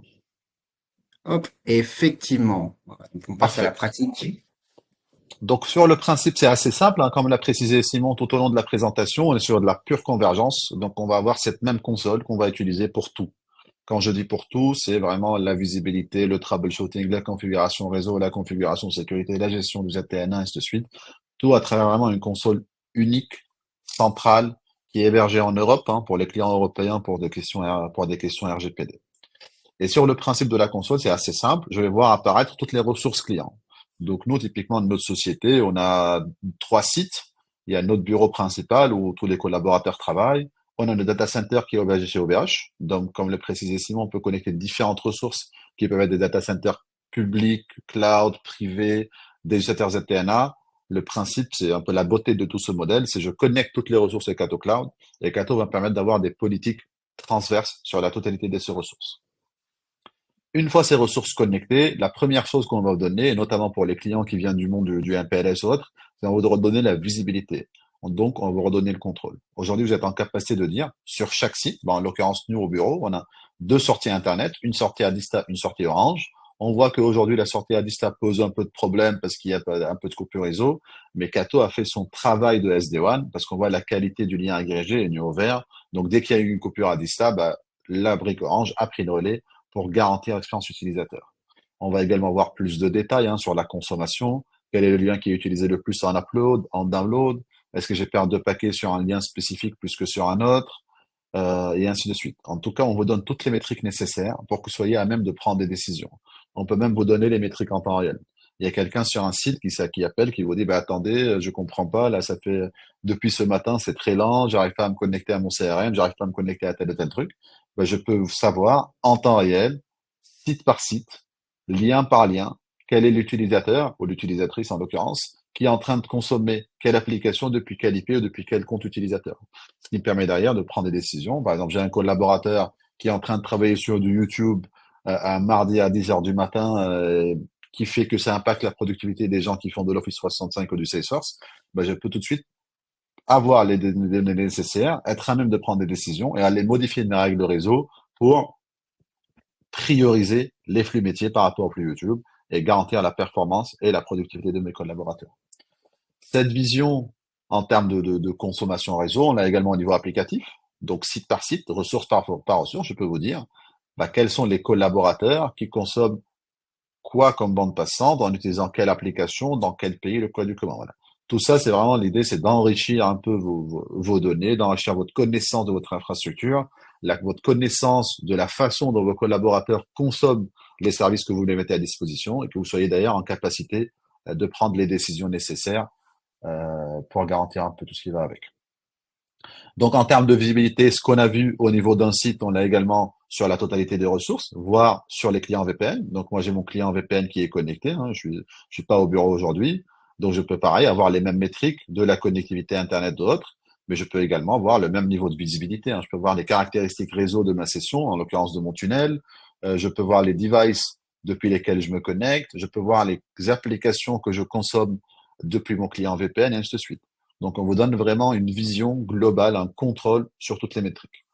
Hop, effectivement. Voilà, donc, on passe à la Parfait. pratique. Donc sur le principe, c'est assez simple, hein, comme l'a précisé Simon tout au long de la présentation, on est sur de la pure convergence. Donc on va avoir cette même console qu'on va utiliser pour tout. Quand je dis pour tout, c'est vraiment la visibilité, le troubleshooting, la configuration réseau, la configuration sécurité, la gestion du ZTN1, et ainsi de suite. Tout à travers vraiment une console unique, centrale, qui est hébergée en Europe, hein, pour les clients européens pour des questions RGPD. Et sur le principe de la console, c'est assez simple. Je vais voir apparaître toutes les ressources clients. Donc nous, typiquement, de notre société, on a 3 sites. Il y a notre bureau principal où tous les collaborateurs travaillent. On a le data center qui est hébergé chez OVH. Donc, comme le précisait Simon, on peut connecter différentes ressources qui peuvent être des data centers publics, cloud, privés, des utilisateurs ZTNA. Le principe, c'est un peu la beauté de tout ce modèle, c'est je connecte toutes les ressources avec Cato Cloud et Cato va me permettre d'avoir des politiques transverses sur la totalité de ces ressources. Une fois ces ressources connectées, la première chose qu'on va vous donner, et notamment pour les clients qui viennent du monde du MPLS ou autre, c'est on va vous redonner la visibilité. Donc, on va vous redonner le contrôle. Aujourd'hui, vous êtes en capacité de dire, sur chaque site, en l'occurrence, nous, au bureau, on a 2 sorties Internet, une sortie Adista, une sortie Orange. On voit qu'aujourd'hui, la sortie Adista pose un peu de problème parce qu'il y a un peu de coupure réseau, mais Cato a fait son travail de SD-WAN parce qu'on voit la qualité du lien agrégé est au vert. Donc, dès qu'il y a eu une coupure Adista, la brique Orange a pris le relais pour garantir l'expérience utilisateur. On va également voir plus de détails sur la consommation. Quel est le lien qui est utilisé le plus en upload, en download? Est-ce que j'ai perdu de paquets sur un lien spécifique plus que sur un autre? Et ainsi de suite. En tout cas, on vous donne toutes les métriques nécessaires pour que vous soyez à même de prendre des décisions. On peut même vous donner les métriques en temps réel. Il y a quelqu'un sur un site qui appelle, qui vous dit, bah, attendez, je comprends pas, là, ça fait, depuis ce matin, c'est très lent, j'arrive pas à me connecter à mon CRM, j'arrive pas à me connecter à tel ou tel truc. Bah, je peux savoir en temps réel, site par site, lien par lien, quel est l'utilisateur, ou l'utilisatrice en l'occurrence, qui est en train de consommer quelle application depuis quel IP ou depuis quel compte utilisateur. Ce qui me permet derrière de prendre des décisions. Par exemple, j'ai un collaborateur qui est en train de travailler sur du YouTube un mardi à 10 heures du matin, qui fait que ça impacte la productivité des gens qui font de l'Office 365 ou du Salesforce. Ben, je peux tout de suite avoir les données nécessaires, être à même de prendre des décisions et aller modifier mes règles de réseau pour prioriser les flux métiers par rapport aux flux YouTube et garantir la performance et la productivité de mes collaborateurs. Cette vision en termes de consommation réseau, on l'a également au niveau applicatif. Donc, site par site, ressource par ressource, je peux vous dire quels sont les collaborateurs qui consomment quoi comme bande passante, en utilisant quelle application, dans quel pays, le quoi du comment. Voilà. Tout ça, c'est vraiment l'idée, c'est d'enrichir un peu vos données, d'enrichir votre connaissance de votre infrastructure, votre connaissance de la façon dont vos collaborateurs consomment les services que vous les mettez à disposition et que vous soyez d'ailleurs en capacité de prendre les décisions nécessaires pour garantir un peu tout ce qui va avec. Donc, en termes de visibilité, ce qu'on a vu au niveau d'un site, on l'a également sur la totalité des ressources, voire sur les clients VPN. Donc, moi, j'ai mon client VPN qui est connecté. Je suis pas au bureau aujourd'hui. Donc, je peux pareil avoir les mêmes métriques de la connectivité Internet d'autres, mais je peux également voir le même niveau de visibilité. Je peux voir les caractéristiques réseau de ma session, en l'occurrence de mon tunnel. Je peux voir les devices depuis lesquels je me connecte. Je peux voir les applications que je consomme depuis mon client VPN et ainsi de suite. Donc, on vous donne vraiment une vision globale, un contrôle sur toutes les métriques.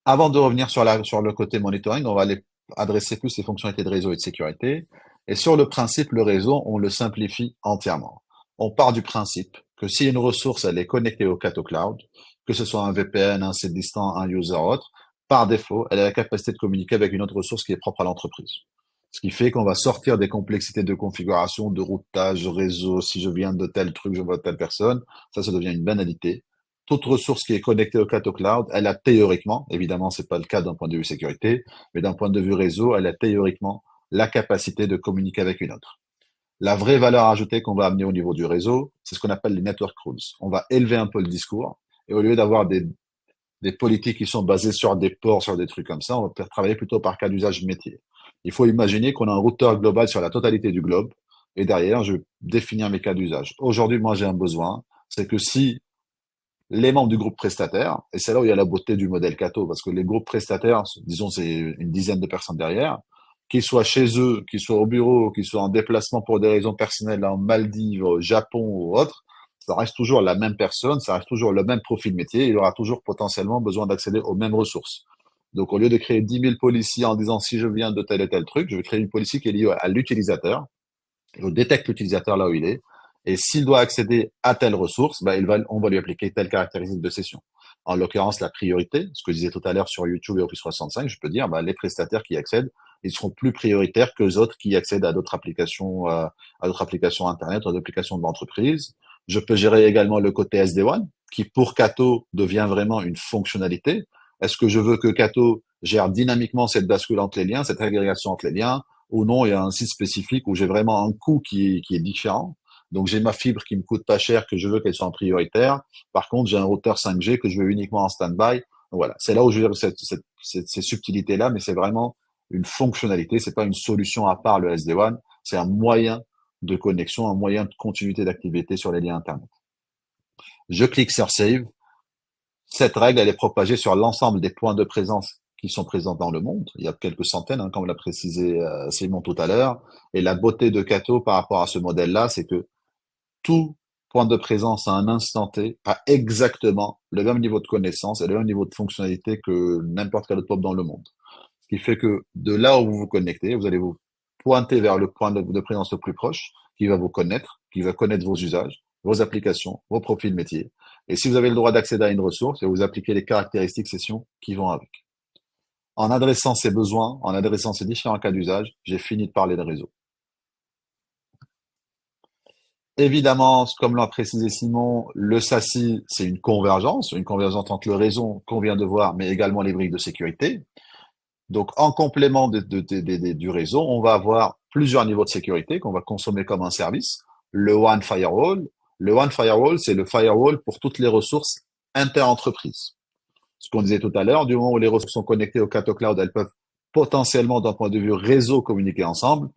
Avant de revenir sur le côté monitoring, on va aller adresser plus les fonctionnalités de réseau et de sécurité. Et sur le principe, le réseau, on le simplifie entièrement. On part du principe que si une ressource, elle est connectée au Cato Cloud, que ce soit un VPN, un site distant, un user autre, par défaut, elle a la capacité de communiquer avec une autre ressource qui est propre à l'entreprise. Ce qui fait qu'on va sortir des complexités de configuration, de routage, de réseau. Si je viens de tel truc, je vois telle personne. Ça devient une banalité. Toute ressource qui est connectée au Cato Cloud, elle a théoriquement, évidemment, c'est pas le cas d'un point de vue sécurité, mais d'un point de vue réseau, elle a théoriquement la capacité de communiquer avec une autre. La vraie valeur ajoutée qu'on va amener au niveau du réseau, c'est ce qu'on appelle les network rules. On va élever un peu le discours et au lieu d'avoir des politiques qui sont basées sur des ports, sur des trucs comme ça, on va peut-être travailler plutôt par cas d'usage métier. Il faut imaginer qu'on a un routeur global sur la totalité du globe et derrière, je vais définir mes cas d'usage. Aujourd'hui, moi, j'ai un besoin, c'est que si les membres du groupe prestataire, et c'est là où il y a la beauté du modèle Cato, parce que les groupes prestataires, disons, c'est une dizaine de personnes derrière, qu'ils soient chez eux, qu'ils soient au bureau, qu'ils soient en déplacement pour des raisons personnelles en Maldives, au Japon ou autre, ça reste toujours la même personne, ça reste toujours le même profil métier, il aura toujours potentiellement besoin d'accéder aux mêmes ressources. Donc, au lieu de créer 10 000 policiers en disant si je viens de tel et tel truc, je vais créer une policy qui est liée à l'utilisateur. Je détecte l'utilisateur là où il est. Et s'il doit accéder à telle ressource, on va lui appliquer telle caractéristique de session. En l'occurrence, la priorité, ce que je disais tout à l'heure sur YouTube et Office 365, je peux dire, les prestataires qui y accèdent, ils seront plus prioritaires que les autres qui accèdent à d'autres applications Internet ou à d'autres applications de l'entreprise. Je peux gérer également le côté SD-WAN, qui pour Cato devient vraiment une fonctionnalité. Est-ce que je veux que Cato gère dynamiquement cette bascule entre les liens, cette agrégation entre les liens, ou non, il y a un site spécifique où j'ai vraiment un coût qui est différent. Donc, j'ai ma fibre qui me coûte pas cher, que je veux qu'elle soit en prioritaire. Par contre, j'ai un routeur 5G que je veux uniquement en stand-by. Voilà. C'est là où je veux ces subtilités-là, mais c'est vraiment une fonctionnalité. C'est pas une solution à part le SD-WAN. C'est un moyen de connexion, un moyen de continuité d'activité sur les liens Internet. Je clique sur Save. Cette règle, elle est propagée sur l'ensemble des points de présence qui sont présents dans le monde. Il y a quelques centaines, comme l'a précisé Simon tout à l'heure. Et la beauté de Cato par rapport à ce modèle-là, c'est que tout point de présence à un instant T a exactement le même niveau de connaissance et le même niveau de fonctionnalité que n'importe quel autre pop dans le monde. Ce qui fait que de là où vous vous connectez, vous allez vous pointer vers le point de présence le plus proche, qui va vous connaître, qui va connaître vos usages, vos applications, vos profils métiers. Et si vous avez le droit d'accéder à une ressource, vous appliquez les caractéristiques session qui vont avec. En adressant ces besoins, en adressant ces différents cas d'usage, j'ai fini de parler de réseau. Évidemment, comme l'a précisé Simon, le SASI, c'est une convergence entre le réseau qu'on vient de voir, mais également les briques de sécurité. Donc, en complément du réseau, on va avoir plusieurs niveaux de sécurité qu'on va consommer comme un service. Le One Firewall. Le One Firewall, c'est le firewall pour toutes les ressources inter-entreprises. Ce qu'on disait tout à l'heure, du moment où les ressources sont connectées au Cato Cloud, elles peuvent potentiellement, d'un point de vue réseau, communiquer ensemble,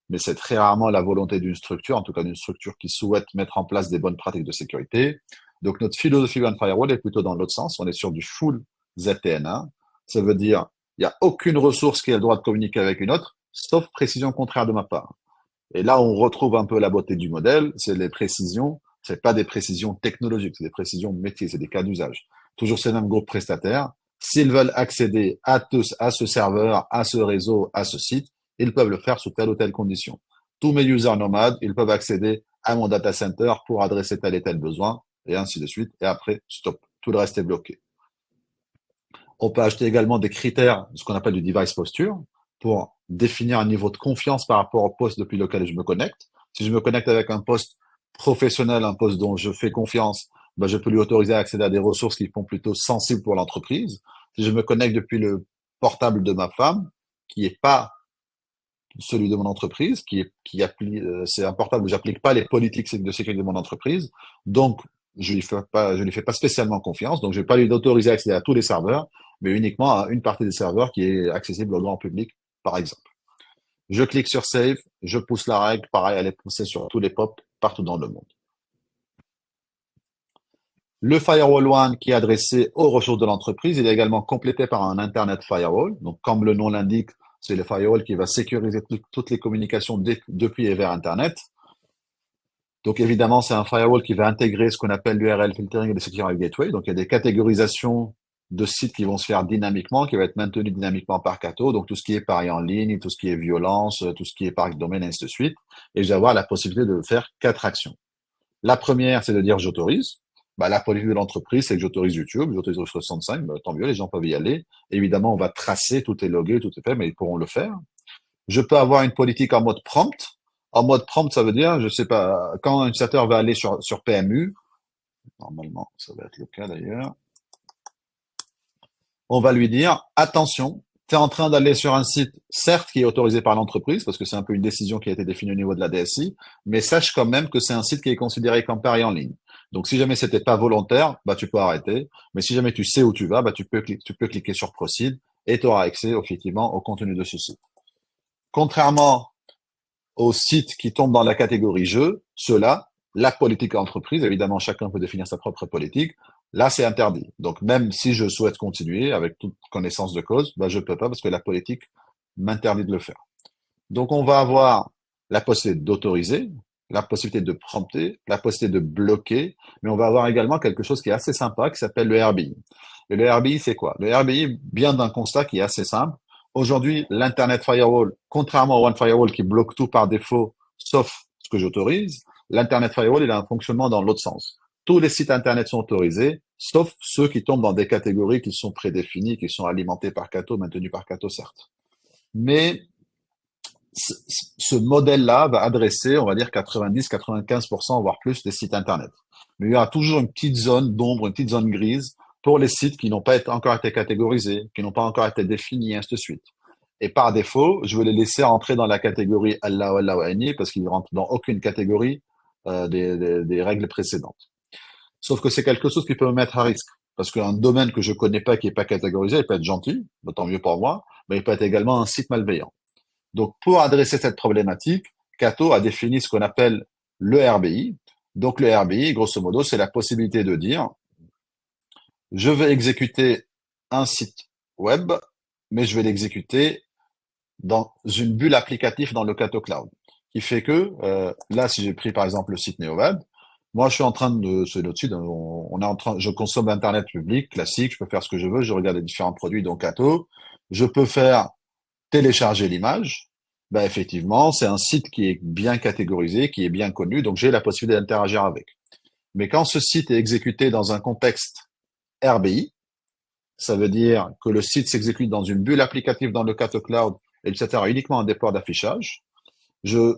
mais c'est très rarement la volonté d'une structure, en tout cas d'une structure qui souhaite mettre en place des bonnes pratiques de sécurité. Donc, notre philosophie One Firewall est plutôt dans l'autre sens. On est sur du full ZTNA. Ça veut dire, il n'y a aucune ressource qui a le droit de communiquer avec une autre, sauf précision contraire de ma part. Et là, on retrouve un peu la beauté du modèle, c'est les précisions, c'est pas des précisions technologiques, c'est des précisions métiers, c'est des cas d'usage. Toujours ces mêmes groupes prestataires. S'ils veulent accéder à ce serveur, à ce réseau, à ce site, ils peuvent le faire sous telle ou telle condition. Tous mes users nomades, ils peuvent accéder à mon data center pour adresser tel et tel besoin, et ainsi de suite. Et après, stop. Tout le reste est bloqué. On peut acheter également des critères, ce qu'on appelle du device posture, pour définir un niveau de confiance par rapport au poste depuis lequel je me connecte. Si je me connecte avec un poste professionnel, un poste dont je fais confiance, ben je peux lui autoriser à accéder à des ressources qui sont plutôt sensibles pour l'entreprise. Si je me connecte depuis le portable de ma femme, qui n'est pas celui de mon entreprise, c'est un portable où j'applique pas les politiques de sécurité de mon entreprise, donc je lui fais pas spécialement confiance, donc je vais pas lui autoriser à accéder à tous les serveurs, mais uniquement à une partie des serveurs qui est accessible au grand public, par exemple. Je clique sur Save, je pousse la règle, pareil, elle est poussée sur tous les POP partout dans le monde. Le Firewall One qui est adressé aux ressources de l'entreprise, il est également complété par un Internet Firewall. Donc, comme le nom l'indique, c'est le firewall qui va sécuriser toutes les communications depuis et vers Internet. Donc, évidemment, c'est un firewall qui va intégrer ce qu'on appelle l'URL filtering et le security gateway. Donc, il y a des catégorisations de sites qui vont se faire dynamiquement, qui va être maintenu dynamiquement par Cato. Donc, tout ce qui est pari en ligne, tout ce qui est violence, tout ce qui est parc domaine, et ainsi de suite. Et je vais avoir la possibilité de faire 4 actions. La première, c'est de dire j'autorise. La politique de l'entreprise, c'est que j'autorise YouTube, j'autorise 65, tant mieux, les gens peuvent y aller. Évidemment, on va tracer, tout est logué, tout est fait, mais ils pourront le faire. Je peux avoir une politique en mode prompt. En mode prompt, ça veut dire, je sais pas, quand un utilisateur va aller sur PMU, normalement, ça va être le cas d'ailleurs, on va lui dire, attention, tu es en train d'aller sur un site, certes, qui est autorisé par l'entreprise, parce que c'est un peu une décision qui a été définie au niveau de la DSI, mais sache quand même que c'est un site qui est considéré comme pari en ligne. Donc, si jamais c'était pas volontaire, tu peux arrêter. Mais si jamais tu sais où tu vas, tu peux cliquer sur Proceed et tu auras accès, effectivement, au contenu de ce site. Contrairement aux sites qui tombent dans la catégorie jeu, ceux-là, la politique entreprise, évidemment, chacun peut définir sa propre politique. Là, c'est interdit. Donc, même si je souhaite continuer avec toute connaissance de cause, je peux pas parce que la politique m'interdit de le faire. Donc, on va avoir la possibilité d'autoriser, la possibilité de prompter, la possibilité de bloquer, mais on va avoir également quelque chose qui est assez sympa, qui s'appelle le RBI. Et le RBI, c'est quoi? Le RBI vient d'un constat qui est assez simple. Aujourd'hui, l'Internet Firewall, contrairement au One Firewall qui bloque tout par défaut, sauf ce que j'autorise, l'Internet Firewall, il a un fonctionnement dans l'autre sens. Tous les sites Internet sont autorisés, sauf ceux qui tombent dans des catégories qui sont prédéfinies, qui sont alimentés par Cato, maintenus par Cato, certes. Mais ce modèle-là va adresser, on va dire, 90-95%, voire plus, des sites Internet. Mais il y aura toujours une petite zone d'ombre, une petite zone grise pour les sites qui n'ont pas encore été catégorisés, qui n'ont pas encore été définis, et ainsi de suite. Et par défaut, je vais les laisser entrer dans la catégorie Allah ou Allah Wa'ani parce qu'ils ne rentrent dans aucune catégorie des règles précédentes. Sauf que c'est quelque chose qui peut me mettre à risque. Parce qu'un domaine que je connais pas, qui est pas catégorisé, il peut être gentil, tant mieux pour moi, mais il peut être également un site malveillant. Donc, pour adresser cette problématique, Cato a défini ce qu'on appelle le RBI. Donc, le RBI, grosso modo, c'est la possibilité de dire, je vais exécuter un site web, mais je vais l'exécuter dans une bulle applicative dans le Cato Cloud. Qui fait que, là, si j'ai pris par exemple le site NeoWeb, moi, je suis en train c'est notre site, je consomme Internet public, classique, je peux faire ce que je veux, je regarde les différents produits dans Cato, je peux faire télécharger l'image, effectivement, c'est un site qui est bien catégorisé, qui est bien connu, donc j'ai la possibilité d'interagir avec. Mais quand ce site est exécuté dans un contexte RBI, Ça veut dire que le site s'exécute dans une bulle applicative dans le Cato Cloud et l'utilisateur a uniquement un déploiement d'affichage. Je,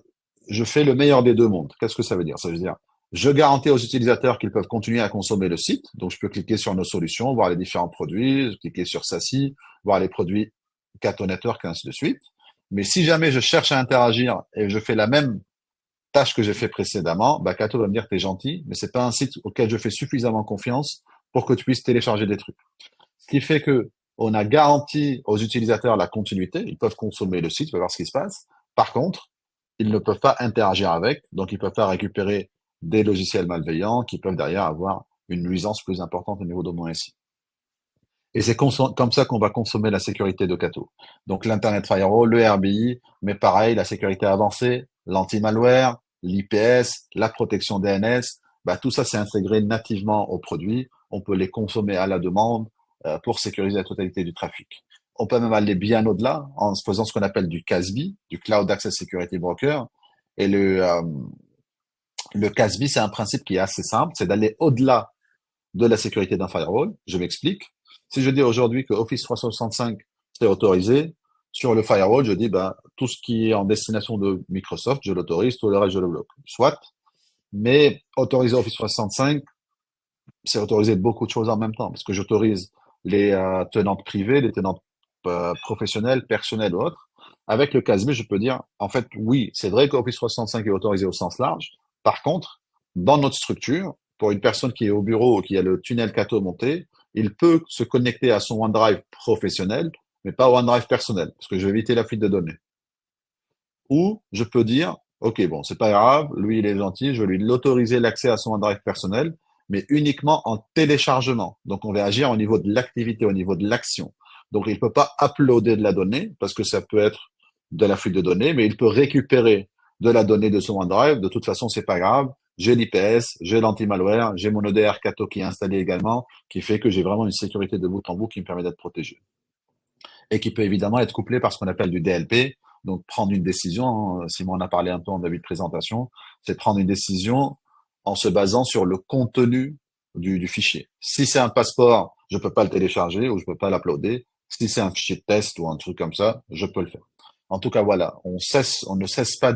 je fais le meilleur des deux mondes. Qu'est-ce que ça veut dire? Ça veut dire, je garantis aux utilisateurs qu'ils peuvent continuer à consommer le site. Donc, je peux cliquer sur nos solutions, voir les différents produits, cliquer sur SASI, voir les produits Cato Network, et ainsi de suite. Mais si jamais je cherche à interagir et je fais la même tâche que j'ai fait précédemment, bah, Cato va me dire, t'es gentil, mais c'est pas un site auquel je fais suffisamment confiance pour que tu puisses télécharger des trucs. Ce qui fait que on a garanti aux utilisateurs la continuité. Ils peuvent consommer le site, ils peuvent voir ce qui se passe. Par contre, ils ne peuvent pas interagir avec, donc ils peuvent pas récupérer des logiciels malveillants qui peuvent derrière avoir une nuisance plus importante au niveau de mon SI. Et c'est comme ça qu'on va consommer la sécurité de Cato. Donc l'Internet Firewall, le RBI, mais pareil, la sécurité avancée, l'anti-malware, l'IPS, la protection DNS, bah, tout ça c'est intégré nativement au produit. On peut les consommer à la demande pour sécuriser la totalité du trafic. On peut même aller bien au-delà en se faisant ce qu'on appelle du CASB, du Cloud Access Security Broker. Et le CASB, c'est un principe qui est assez simple, c'est d'aller au-delà de la sécurité d'un firewall. Je m'explique. Si je dis aujourd'hui que Office 365 c'est autorisé, sur le firewall, je dis ben, tout ce qui est en destination de Microsoft, je l'autorise, tout le reste, je le bloque. Soit, mais autoriser Office 365, c'est autoriser beaucoup de choses en même temps, parce que j'autorise les tenantes privées, les tenantes professionnelles, personnelles ou autres. Avec le CASB, je peux dire, en fait, oui, c'est vrai qu'Office 365 est autorisé au sens large. Par contre, dans notre structure, pour une personne qui est au bureau ou qui a le tunnel Cato monté, il peut se connecter à son OneDrive professionnel, mais pas au OneDrive personnel, parce que je vais éviter la fuite de données. Ou je peux dire, OK, bon, c'est pas grave, lui, il est gentil, je vais lui l'autoriser l'accès à son OneDrive personnel, mais uniquement en téléchargement. Donc, on va agir au niveau de l'activité, au niveau de l'action. Donc, il ne peut pas uploader de la donnée, parce que ça peut être de la fuite de données, mais il peut récupérer de la donnée de son OneDrive. De toute façon, c'est pas grave. J'ai l'IPS, j'ai l'anti-malware, j'ai mon ODR Cato qui est installé également, qui fait que j'ai vraiment une sécurité de bout en bout qui me permet d'être protégé. Et qui peut évidemment être couplé par ce qu'on appelle du DLP. Donc, prendre une décision, Simon en a parlé un peu en début de présentation, c'est prendre une décision en se basant sur le contenu du fichier. Si c'est un passeport, je peux pas le télécharger ou je peux pas l'uploader. Si c'est un fichier de test ou un truc comme ça, je peux le faire. En tout cas, voilà, on ne cesse pas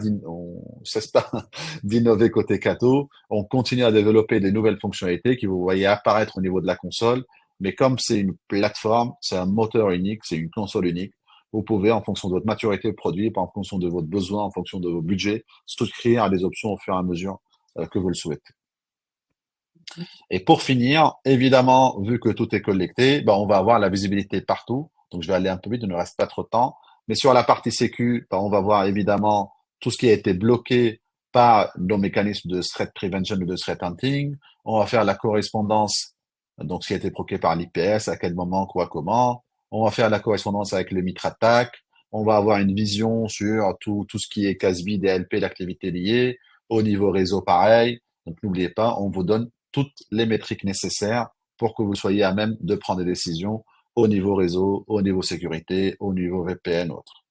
d'innover côté Cato. On continue à développer des nouvelles fonctionnalités que vous voyez apparaître au niveau de la console. Mais comme c'est une plateforme, c'est un moteur unique, c'est une console unique, vous pouvez, en fonction de votre maturité de produit, en fonction de votre besoin, en fonction de vos budgets, souscrire à des options au fur et à mesure que vous le souhaitez. Et pour finir, évidemment, vu que tout est collecté, ben, on va avoir la visibilité partout. Donc, je vais aller un peu vite, il ne reste pas trop de temps. Mais sur la partie sécu, ben, on va voir évidemment tout ce qui a été bloqué par nos mécanismes de threat prevention ou de threat hunting. On va faire la correspondance, donc ce qui a été bloqué par l'IPS, à quel moment, quoi, comment. On va faire la correspondance avec le MITRE-ATT&CK. On va avoir une vision sur tout ce qui est CASB, DLP, l'activité liée. Au niveau réseau, pareil. Donc, n'oubliez pas, on vous donne toutes les métriques nécessaires pour que vous soyez à même de prendre des décisions au niveau réseau, au niveau sécurité, au niveau VPN, autres.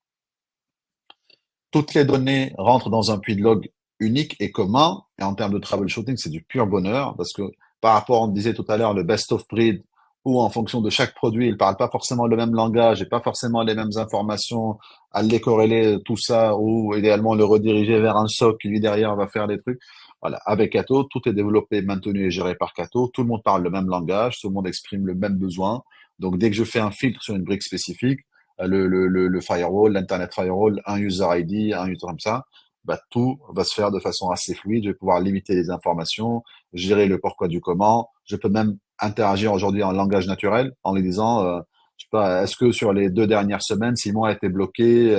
Toutes les données rentrent dans un puits de log unique et commun. Et en termes de troubleshooting, c'est du pur bonheur parce que par rapport, on disait tout à l'heure, le best of breed, où en fonction de chaque produit, ils parlent pas forcément le même langage et pas forcément les mêmes informations, à les corréler tout ça ou idéalement le rediriger vers un SOC qui lui derrière va faire des trucs. Voilà. Avec Cato, tout est développé, maintenu et géré par Cato. Tout le monde parle le même langage, tout le monde exprime le même besoin. Donc, dès que je fais un filtre sur une brique spécifique, le firewall, l'Internet Firewall, un user ID, un user comme ça, bah, tout va se faire de façon assez fluide. Je vais pouvoir limiter les informations, gérer le pourquoi du comment. Je peux même interagir aujourd'hui en langage naturel en lui disant, je sais pas, est-ce que sur les 2 dernières semaines, Simon a été bloqué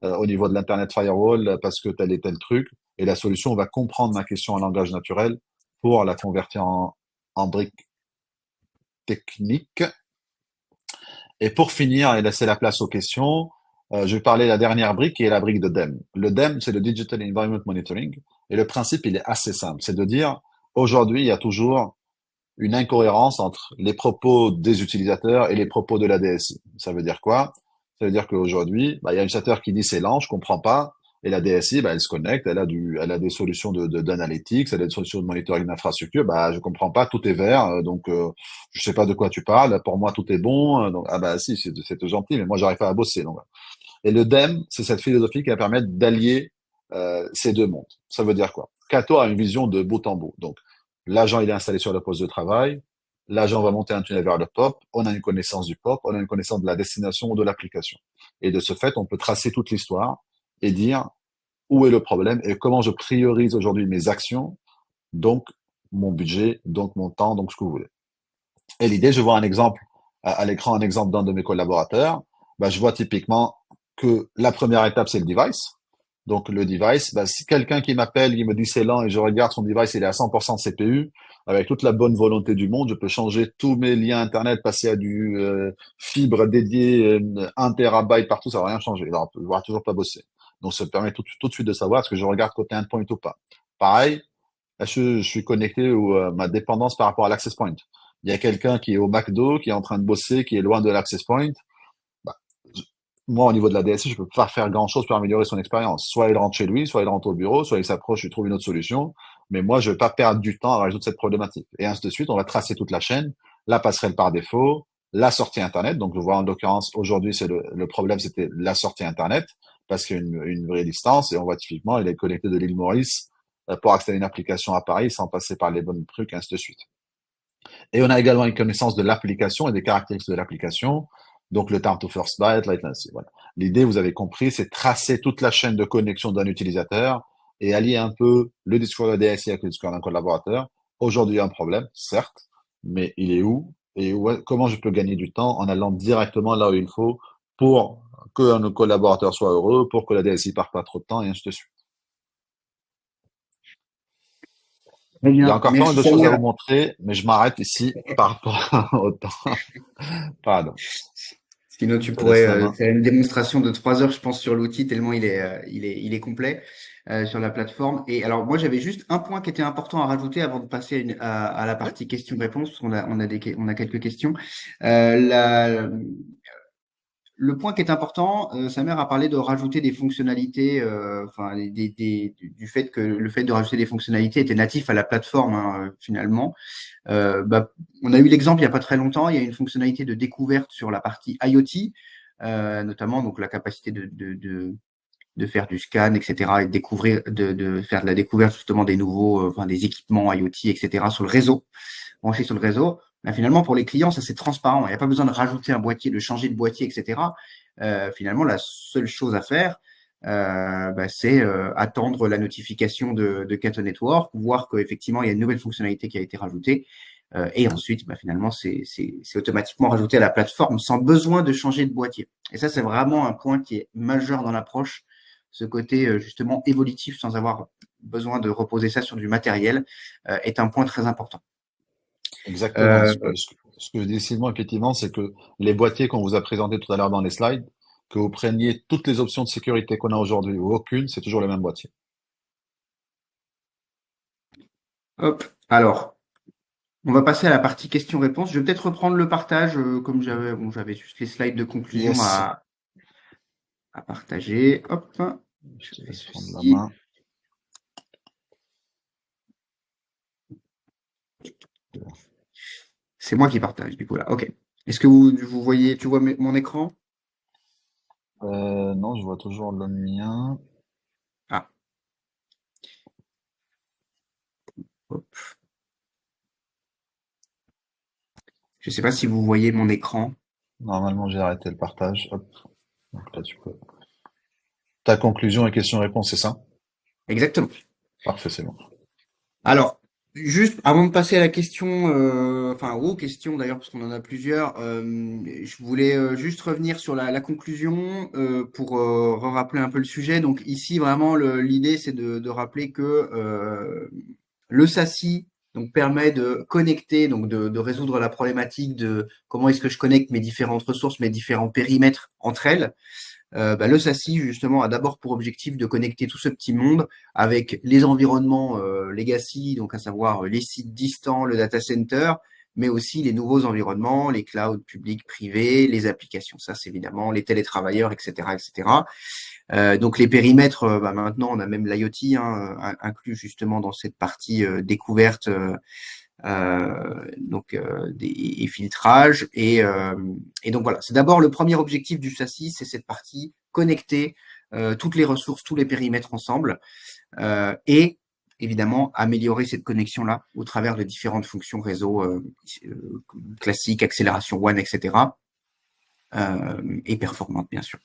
au niveau de l'Internet Firewall parce que tel et tel truc. Et la solution va comprendre ma question en langage naturel pour la convertir en brique technique. Et pour finir et laisser la place aux questions, je vais parler de la dernière brique qui est la brique de DEM. Le DEM, c'est le Digital Environment Monitoring. Et le principe, il est assez simple. C'est de dire, aujourd'hui, il y a toujours une incohérence entre les propos des utilisateurs et les propos de la DSI. Ça veut dire quoi? Ça veut dire qu'aujourd'hui, il y a un utilisateur qui dit c'est lent, je comprends pas. Et la DSI, bah, elle se connecte, elle a des solutions d'analytics, elle a des solutions de monitoring d'infrastructure. Bah, je comprends pas, tout est vert, donc je sais pas de quoi tu parles. Pour moi, tout est bon. Donc, ah bah si, c'est tout gentil, mais moi, j'arrive pas à bosser. Donc, voilà. Et le DEM, c'est cette philosophie qui va permettre d'allier ces deux mondes. Ça veut dire quoi? Cato a une vision de bout en bout. Donc, l'agent, il est installé sur le poste de travail. L'agent va monter un tunnel vers le POP. On a une connaissance du POP. On a une connaissance de la destination ou de l'application. Et de ce fait, on peut tracer toute l'histoire et dire où est le problème et comment je priorise aujourd'hui mes actions, donc mon budget, donc mon temps, donc ce que vous voulez. Et l'idée, je vois un exemple à l'écran, un exemple d'un de mes collaborateurs. Bah, je vois typiquement que la première étape, c'est le device. Donc le device, bah, si quelqu'un qui m'appelle, il me dit c'est lent et je regarde son device, il est à 100% de CPU, avec toute la bonne volonté du monde, je peux changer tous mes liens Internet, passer à du fibre dédié, 1 terabyte partout, ça va rien changer. Alors, je ne toujours pas bosser. Donc ça me permet tout de suite de savoir est-ce que je regarde côté endpoint ou pas. Pareil, je suis connecté ou ma dépendance par rapport à l'access point. Il y a quelqu'un qui est au McDo, qui est en train de bosser, qui est loin de l'access point. Bah, je- moi, au niveau de la DSI, je peux pas faire grand-chose pour améliorer son expérience. Soit il rentre chez lui, soit il rentre au bureau, soit il s'approche, il trouve une autre solution. Mais moi, je vais pas perdre du temps à résoudre cette problématique. Et ainsi de suite, on va tracer toute la chaîne, la passerelle par défaut, la sortie Internet. Donc, je vois en l'occurrence, aujourd'hui, c'est le problème, c'était la sortie Internet, parce qu'il y a une vraie distance. Et on voit typiquement, il est connecté de l'île Maurice pour accéder à une application à Paris sans passer par les bonnes trucs, ainsi de suite. Et on a également une connaissance de l'application et des caractéristiques de l'application. Donc, le time to first byte, latency. Voilà. L'idée, vous avez compris, c'est tracer toute la chaîne de connexion d'un utilisateur et allier un peu le discours de DSI avec le discours d'un collaborateur. Aujourd'hui, il y a un problème, certes, mais il est où et comment je peux gagner du temps en allant directement là où il faut pour que nos collaborateurs soient heureux, pour que la DSI ne parte pas trop de temps et ainsi de suite. Très Il y a bien. encore pas mal Merci de choses à Samuel. vous montrer, mais je m'arrête ici par rapport au temps. Pardon. Sinon, tu Je te laisse pourrais la main. faire une démonstration de 3 heures, je pense, sur l'outil, tellement il est complet sur la plateforme. Et alors, moi, j'avais juste un point qui était important à rajouter avant de passer à la Oui. partie questions-réponses, parce on a quelques questions. Euh, la- le point qui est important, sa mère a parlé de rajouter des fonctionnalités, enfin, du fait que le fait de rajouter des fonctionnalités était natif à la plateforme, hein, finalement. Bah, on a eu l'exemple il n'y a pas très longtemps, il y a une fonctionnalité de découverte sur la partie IoT, notamment donc la capacité de faire du scan, etc., et de découvrir, de faire de la découverte justement des nouveaux, enfin des équipements IoT, etc., sur le réseau, branchés sur le réseau. Là, finalement, pour les clients, ça c'est transparent. Il n'y a pas besoin de rajouter un boîtier, de changer de boîtier, etc. Finalement, la seule chose à faire, bah, c'est attendre la notification de Cato Network, voir qu'effectivement, il y a une nouvelle fonctionnalité qui a été rajoutée. Et ensuite, bah, finalement, c'est automatiquement rajouté à la plateforme sans besoin de changer de boîtier. Et ça, c'est vraiment un point qui est majeur dans l'approche, ce côté justement évolutif sans avoir besoin de reposer ça sur du matériel est un point très important. Exactement. Euh, Ce que je dis Simon, effectivement, c'est que les boîtiers qu'on vous a présentés tout à l'heure dans les slides, que vous preniez toutes les options de sécurité qu'on a aujourd'hui ou aucune, c'est toujours le même boîtier. hop, alors, on va passer à la partie questions-réponses. Je vais peut-être reprendre le partage, comme j'avais juste les slides de conclusion Yes. à partager. Hop, Je je te fais laisse prendre la ceci. main. C'est moi qui partage, du coup, là. OK. Est-ce que vous voyez, tu vois mon écran? Non, je vois toujours le mien. Ah, hop. Je ne sais pas si vous voyez mon écran. Normalement, j'ai arrêté le partage. Hop. Donc là, tu peux. Ta conclusion et question-réponse, c'est ça? Exactement. Parfait, c'est bon. Alors, juste avant de passer à la question, enfin aux questions d'ailleurs, parce qu'on en a plusieurs, je voulais juste revenir sur la conclusion pour rappeler un peu le sujet. Donc ici, vraiment, l'idée, c'est de rappeler que le SASI donc, permet de connecter, donc de résoudre la problématique de comment est-ce que je connecte mes différentes ressources, mes différents périmètres entre elles. Bah, le SASI, justement, a d'abord pour objectif de connecter tout ce petit monde avec les environnements legacy, donc à savoir les sites distants, le data center, mais aussi les nouveaux environnements, les clouds publics, privés, les applications SaaS évidemment, les télétravailleurs, etc., etc. Donc les périmètres, maintenant on a même l'IoT inclus justement dans cette partie découverte et filtrage. Et donc voilà, c'est d'abord le premier objectif du SASI, c'est cette partie connecter toutes les ressources, tous les périmètres ensemble, et évidemment améliorer cette connexion-là au travers de différentes fonctions réseau classiques, accélération WAN, etc. Et performantes, bien sûr.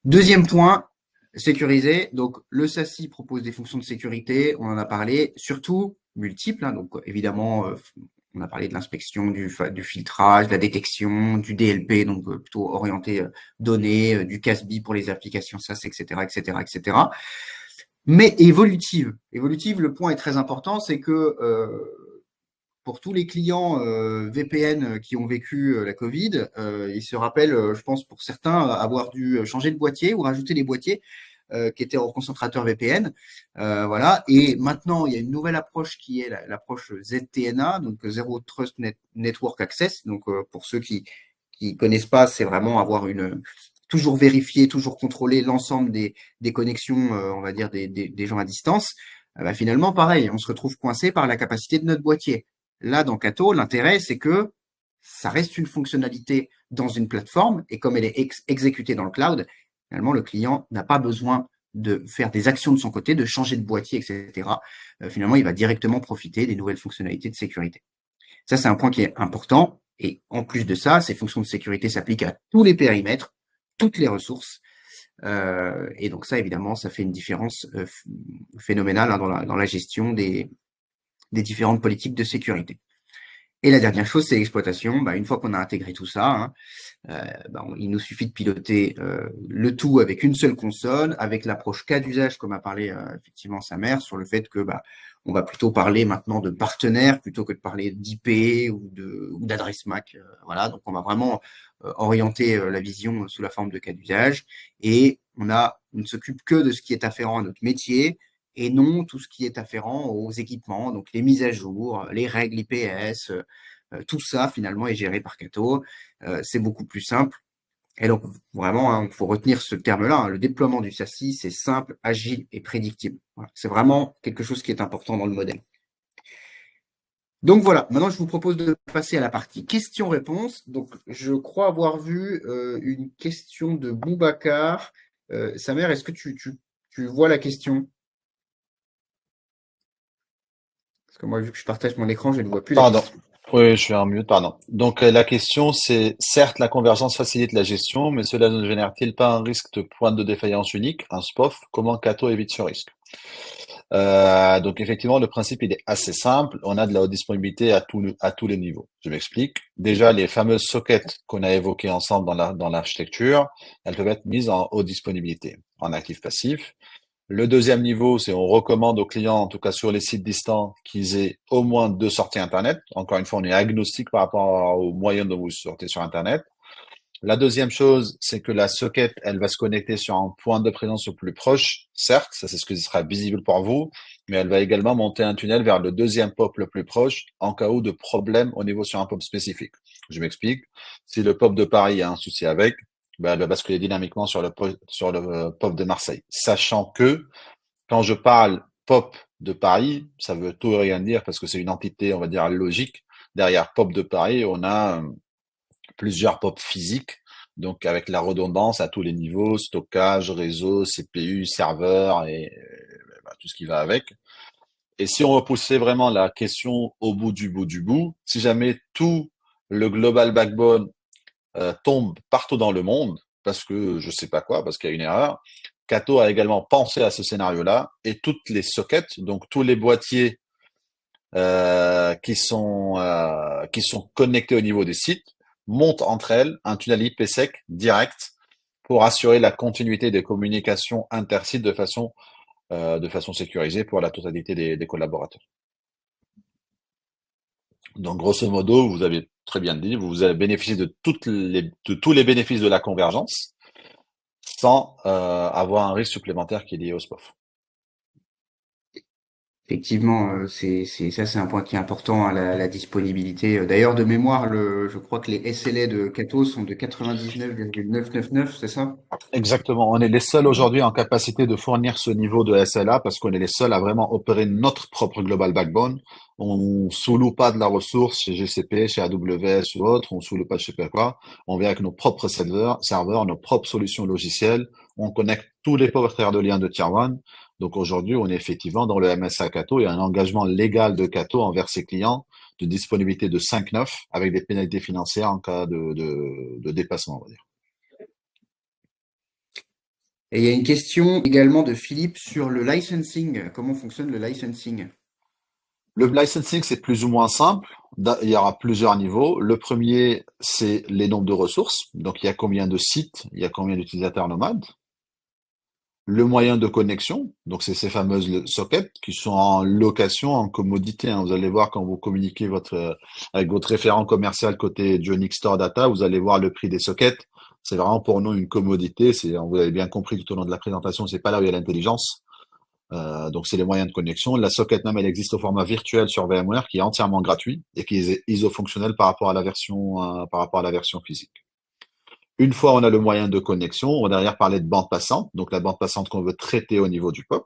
Deuxième point, sécuriser. Donc, le SASI propose des fonctions de sécurité, on en a parlé, surtout multiples. Donc, évidemment, on a parlé de l'inspection, du filtrage, de la détection, du DLP, donc plutôt orienté données, du CASB pour les applications SaaS, etc., etc., etc. Mais évolutive. Évolutive, le point est très important, c'est que pour tous les clients VPN qui ont vécu la Covid, ils se rappellent, je pense pour certains, avoir dû changer de boîtier ou rajouter des boîtiers qui étaient en concentrateur VPN. Voilà. Et maintenant, il y a une nouvelle approche qui est l'approche ZTNA, donc Zero Trust Network Access. Donc pour ceux qui connaissent pas, c'est vraiment avoir toujours vérifier, toujours contrôler l'ensemble des connexions, on va dire des gens à distance. Finalement, pareil, on se retrouve coincé par la capacité de notre boîtier. Là, dans Cato, l'intérêt, c'est que ça reste une fonctionnalité dans une plateforme et comme elle est exécutée dans le cloud, finalement, le client n'a pas besoin de faire des actions de son côté, de changer de boîtier, etc. Finalement, il va directement profiter des nouvelles fonctionnalités de sécurité. Ça, c'est un point qui est important. Et en plus de ça, ces fonctions de sécurité s'appliquent à tous les périmètres, toutes les ressources. Et donc ça, évidemment, ça fait une différence phénoménale dans la gestion des différentes politiques de sécurité. Et la dernière chose, c'est l'exploitation. Une fois qu'on a intégré tout ça, il nous suffit de piloter le tout avec une seule console, avec l'approche cas d'usage, comme a parlé effectivement sa mère, sur le fait que on va plutôt parler maintenant de partenaires plutôt que de parler d'IP ou d'adresse MAC. Voilà, donc on va vraiment orienter la vision sous la forme de cas d'usage et on ne s'occupe que de ce qui est afférent à notre métier et non tout ce qui est afférent aux équipements, donc les mises à jour, les règles IPS, tout ça finalement est géré par Cato. C'est beaucoup plus simple. Et donc vraiment, il faut retenir ce terme-là. Le déploiement du SASI, c'est simple, agile et prédictible. Voilà. C'est vraiment quelque chose qui est important dans le modèle. Donc voilà, maintenant je vous propose de passer à la partie questions-réponses. Donc je crois avoir vu une question de Boubacar. Samer, est-ce que tu vois la question? Parce que moi, vu que je partage mon écran, je ne vois plus la Pardon. question. Oui, je suis en mute, pardon. Donc, la question, c'est, certes, la convergence facilite la gestion, mais cela ne génère-t-il pas un risque de point de défaillance unique, un SPOF? Comment Cato évite ce risque? Donc, effectivement, le principe, il est assez simple. On a de la haute disponibilité à tous les niveaux. Je m'explique. Déjà, les fameuses sockets qu'on a évoquées ensemble dans l'architecture, elles peuvent être mises en haute disponibilité, en actif-passif. Le deuxième niveau, c'est on recommande aux clients, en tout cas sur les sites distants, qu'ils aient au moins 2 sorties Internet. Encore une fois, on est agnostique par rapport aux moyens dont vous sortez sur Internet. La deuxième chose, c'est que la socket, elle va se connecter sur un point de présence au plus proche. Certes, ça c'est ce qui sera visible pour vous, mais elle va également monter un tunnel vers le deuxième POP le plus proche en cas où de problème au niveau sur un POP spécifique. Je m'explique. Si le POP de Paris a un souci avec, elle va basculer dynamiquement sur le POP de Marseille. Sachant que quand je parle POP de Paris, ça veut tout et rien dire parce que c'est une entité, on va dire, logique. Derrière POP de Paris, on a plusieurs POP physiques, donc avec la redondance à tous les niveaux, stockage, réseau, CPU, serveur et tout ce qui va avec. Et si on repoussait vraiment la question au bout du bout du bout, si jamais tout le global backbone tombe partout dans le monde, parce que je sais pas quoi, parce qu'il y a une erreur, Cato a également pensé à ce scénario-là et toutes les sockets, donc tous les boîtiers qui sont connectés au niveau des sites, montent entre elles un tunnel IPsec direct pour assurer la continuité des communications intersites de façon sécurisée pour la totalité des collaborateurs. Donc, grosso modo, vous avez très bien dit, vous avez bénéficié de tous les bénéfices de la convergence sans avoir un risque supplémentaire qui est lié au SPOF. Effectivement, ça, c'est un point qui est important, hein, la disponibilité. D'ailleurs, de mémoire, je crois que les SLA de Cato sont de 99,999, c'est ça? Exactement. On est les seuls aujourd'hui en capacité de fournir ce niveau de SLA parce qu'on est les seuls à vraiment opérer notre propre global backbone. On sous-loue pas de la ressource chez GCP, chez AWS ou autre. On sous-loue pas de je sais pas quoi. On vient avec nos propres serveurs, nos propres solutions logicielles. On connecte tous les porteurs de liens de Tier 1. Donc aujourd'hui, on est effectivement dans le MSA Cato. Il y a un engagement légal de Cato envers ses clients de disponibilité de 5.9 avec des pénalités financières en cas de dépassement, on va dire. Et il y a une question également de Philippe sur le licensing. Comment fonctionne le licensing? Le licensing, c'est plus ou moins simple. Il y aura plusieurs niveaux. Le premier, c'est les nombres de ressources. Donc, il y a combien de sites, il y a combien d'utilisateurs nomades. Le moyen de connexion, donc c'est ces fameuses sockets qui sont en location, en commodité, hein. Vous allez voir quand vous communiquez avec votre référent commercial côté Jonic Store Data, vous allez voir le prix des sockets. C'est vraiment pour nous une commodité. Vous avez bien compris tout au long de la présentation, c'est pas là où il y a l'intelligence. Donc c'est les moyens de connexion. La socket NAM, elle existe au format virtuel sur VMware qui est entièrement gratuit et qui est iso-fonctionnel par rapport à la version physique. Une fois on a le moyen de connexion, on va derrière parler de bande passante, donc la bande passante qu'on veut traiter au niveau du POP.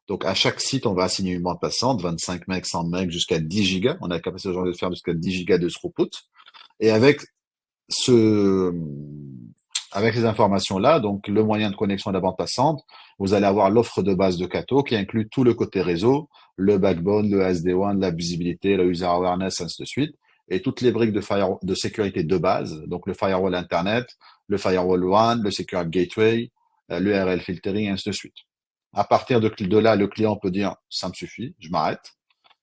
Donc à chaque site, on va assigner une bande passante, 25 MB, 100 MB, jusqu'à 10 gigas. On a la capacité aujourd'hui de faire jusqu'à 10 gigas de throughput. Et ce, avec ces informations-là, donc le moyen de connexion à la bande passante, vous allez avoir l'offre de base de Cato qui inclut tout le côté réseau, le backbone, le SD-WAN, la visibilité, le user awareness, ainsi de suite, et toutes les briques de sécurité de base, donc le firewall Internet, le firewall WAN, le secure gateway, l'URL filtering, ainsi de suite. À partir de là, le client peut dire ça me suffit, je m'arrête.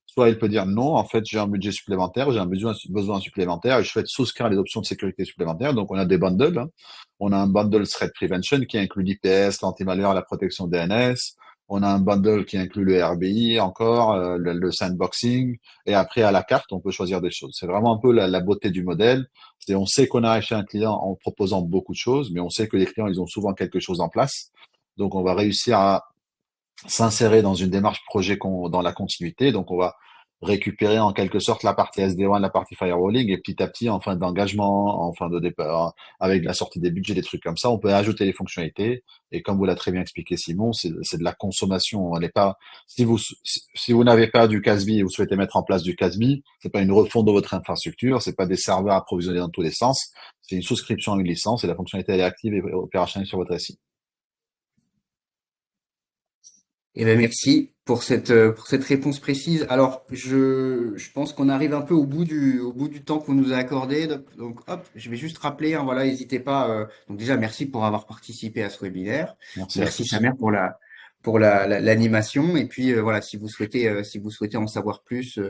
Soit il peut dire non, en fait, j'ai un budget supplémentaire, j'ai un besoin supplémentaire et je souhaite souscrire les options de sécurité supplémentaires. Donc, on a des bundles, hein. On a un bundle Threat Prevention qui inclut l'IPS, l'anti-malware, la protection DNS. On a un bundle qui inclut le RBI encore, le sandboxing. Et après, à la carte, on peut choisir des choses. C'est vraiment un peu la beauté du modèle. On sait qu'on arrive chez un client en proposant beaucoup de choses, mais on sait que les clients, ils ont souvent quelque chose en place. Donc, on va réussir à s'insérer dans une démarche projet dans la continuité. Donc, on va récupérer en quelque sorte la partie SD1, la partie firewalling, et petit à petit, en fin d'engagement, en fin de départ, avec la sortie des budgets, des trucs comme ça, on peut ajouter les fonctionnalités. Et comme vous l'a très bien expliqué Simon, c'est de la consommation. On n'est pas, si vous n'avez pas du CASB et vous souhaitez mettre en place du CASB, c'est pas une refonte de votre infrastructure, c'est pas des serveurs approvisionnés dans tous les sens, c'est une souscription à une licence et la fonctionnalité elle est active et opérationnelle sur votre SI. Eh ben merci pour cette réponse précise. Alors, je pense qu'on arrive un peu au bout du temps qu'on nous a accordé. Donc, hop, je vais juste rappeler, hein, voilà, n'hésitez pas. Donc déjà, merci pour avoir participé à ce webinaire. Merci à Merci tous. Samer pour l'animation. Et puis voilà, si vous souhaitez en savoir plus,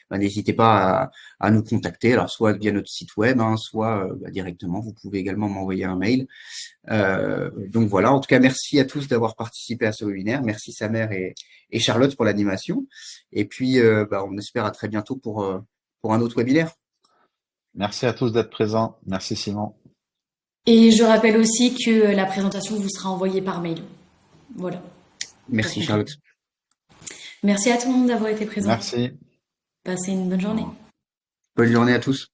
ben, n'hésitez pas à nous contacter. Alors, soit via notre site web, hein, soit bah, directement. Vous pouvez également m'envoyer un mail. Donc voilà, en tout cas, merci à tous d'avoir participé à ce webinaire. Merci Samer et Charlotte pour l'animation. Et puis, bah, on espère à très bientôt pour un autre webinaire. Merci à tous d'être présents. Merci Simon. Et je rappelle aussi que la présentation vous sera envoyée par mail. Voilà. Pour Merci conclure. Charlotte. Merci à tout le monde d'avoir été présent. Merci. Passez une bonne Au journée. revoir. Bonne journée à tous.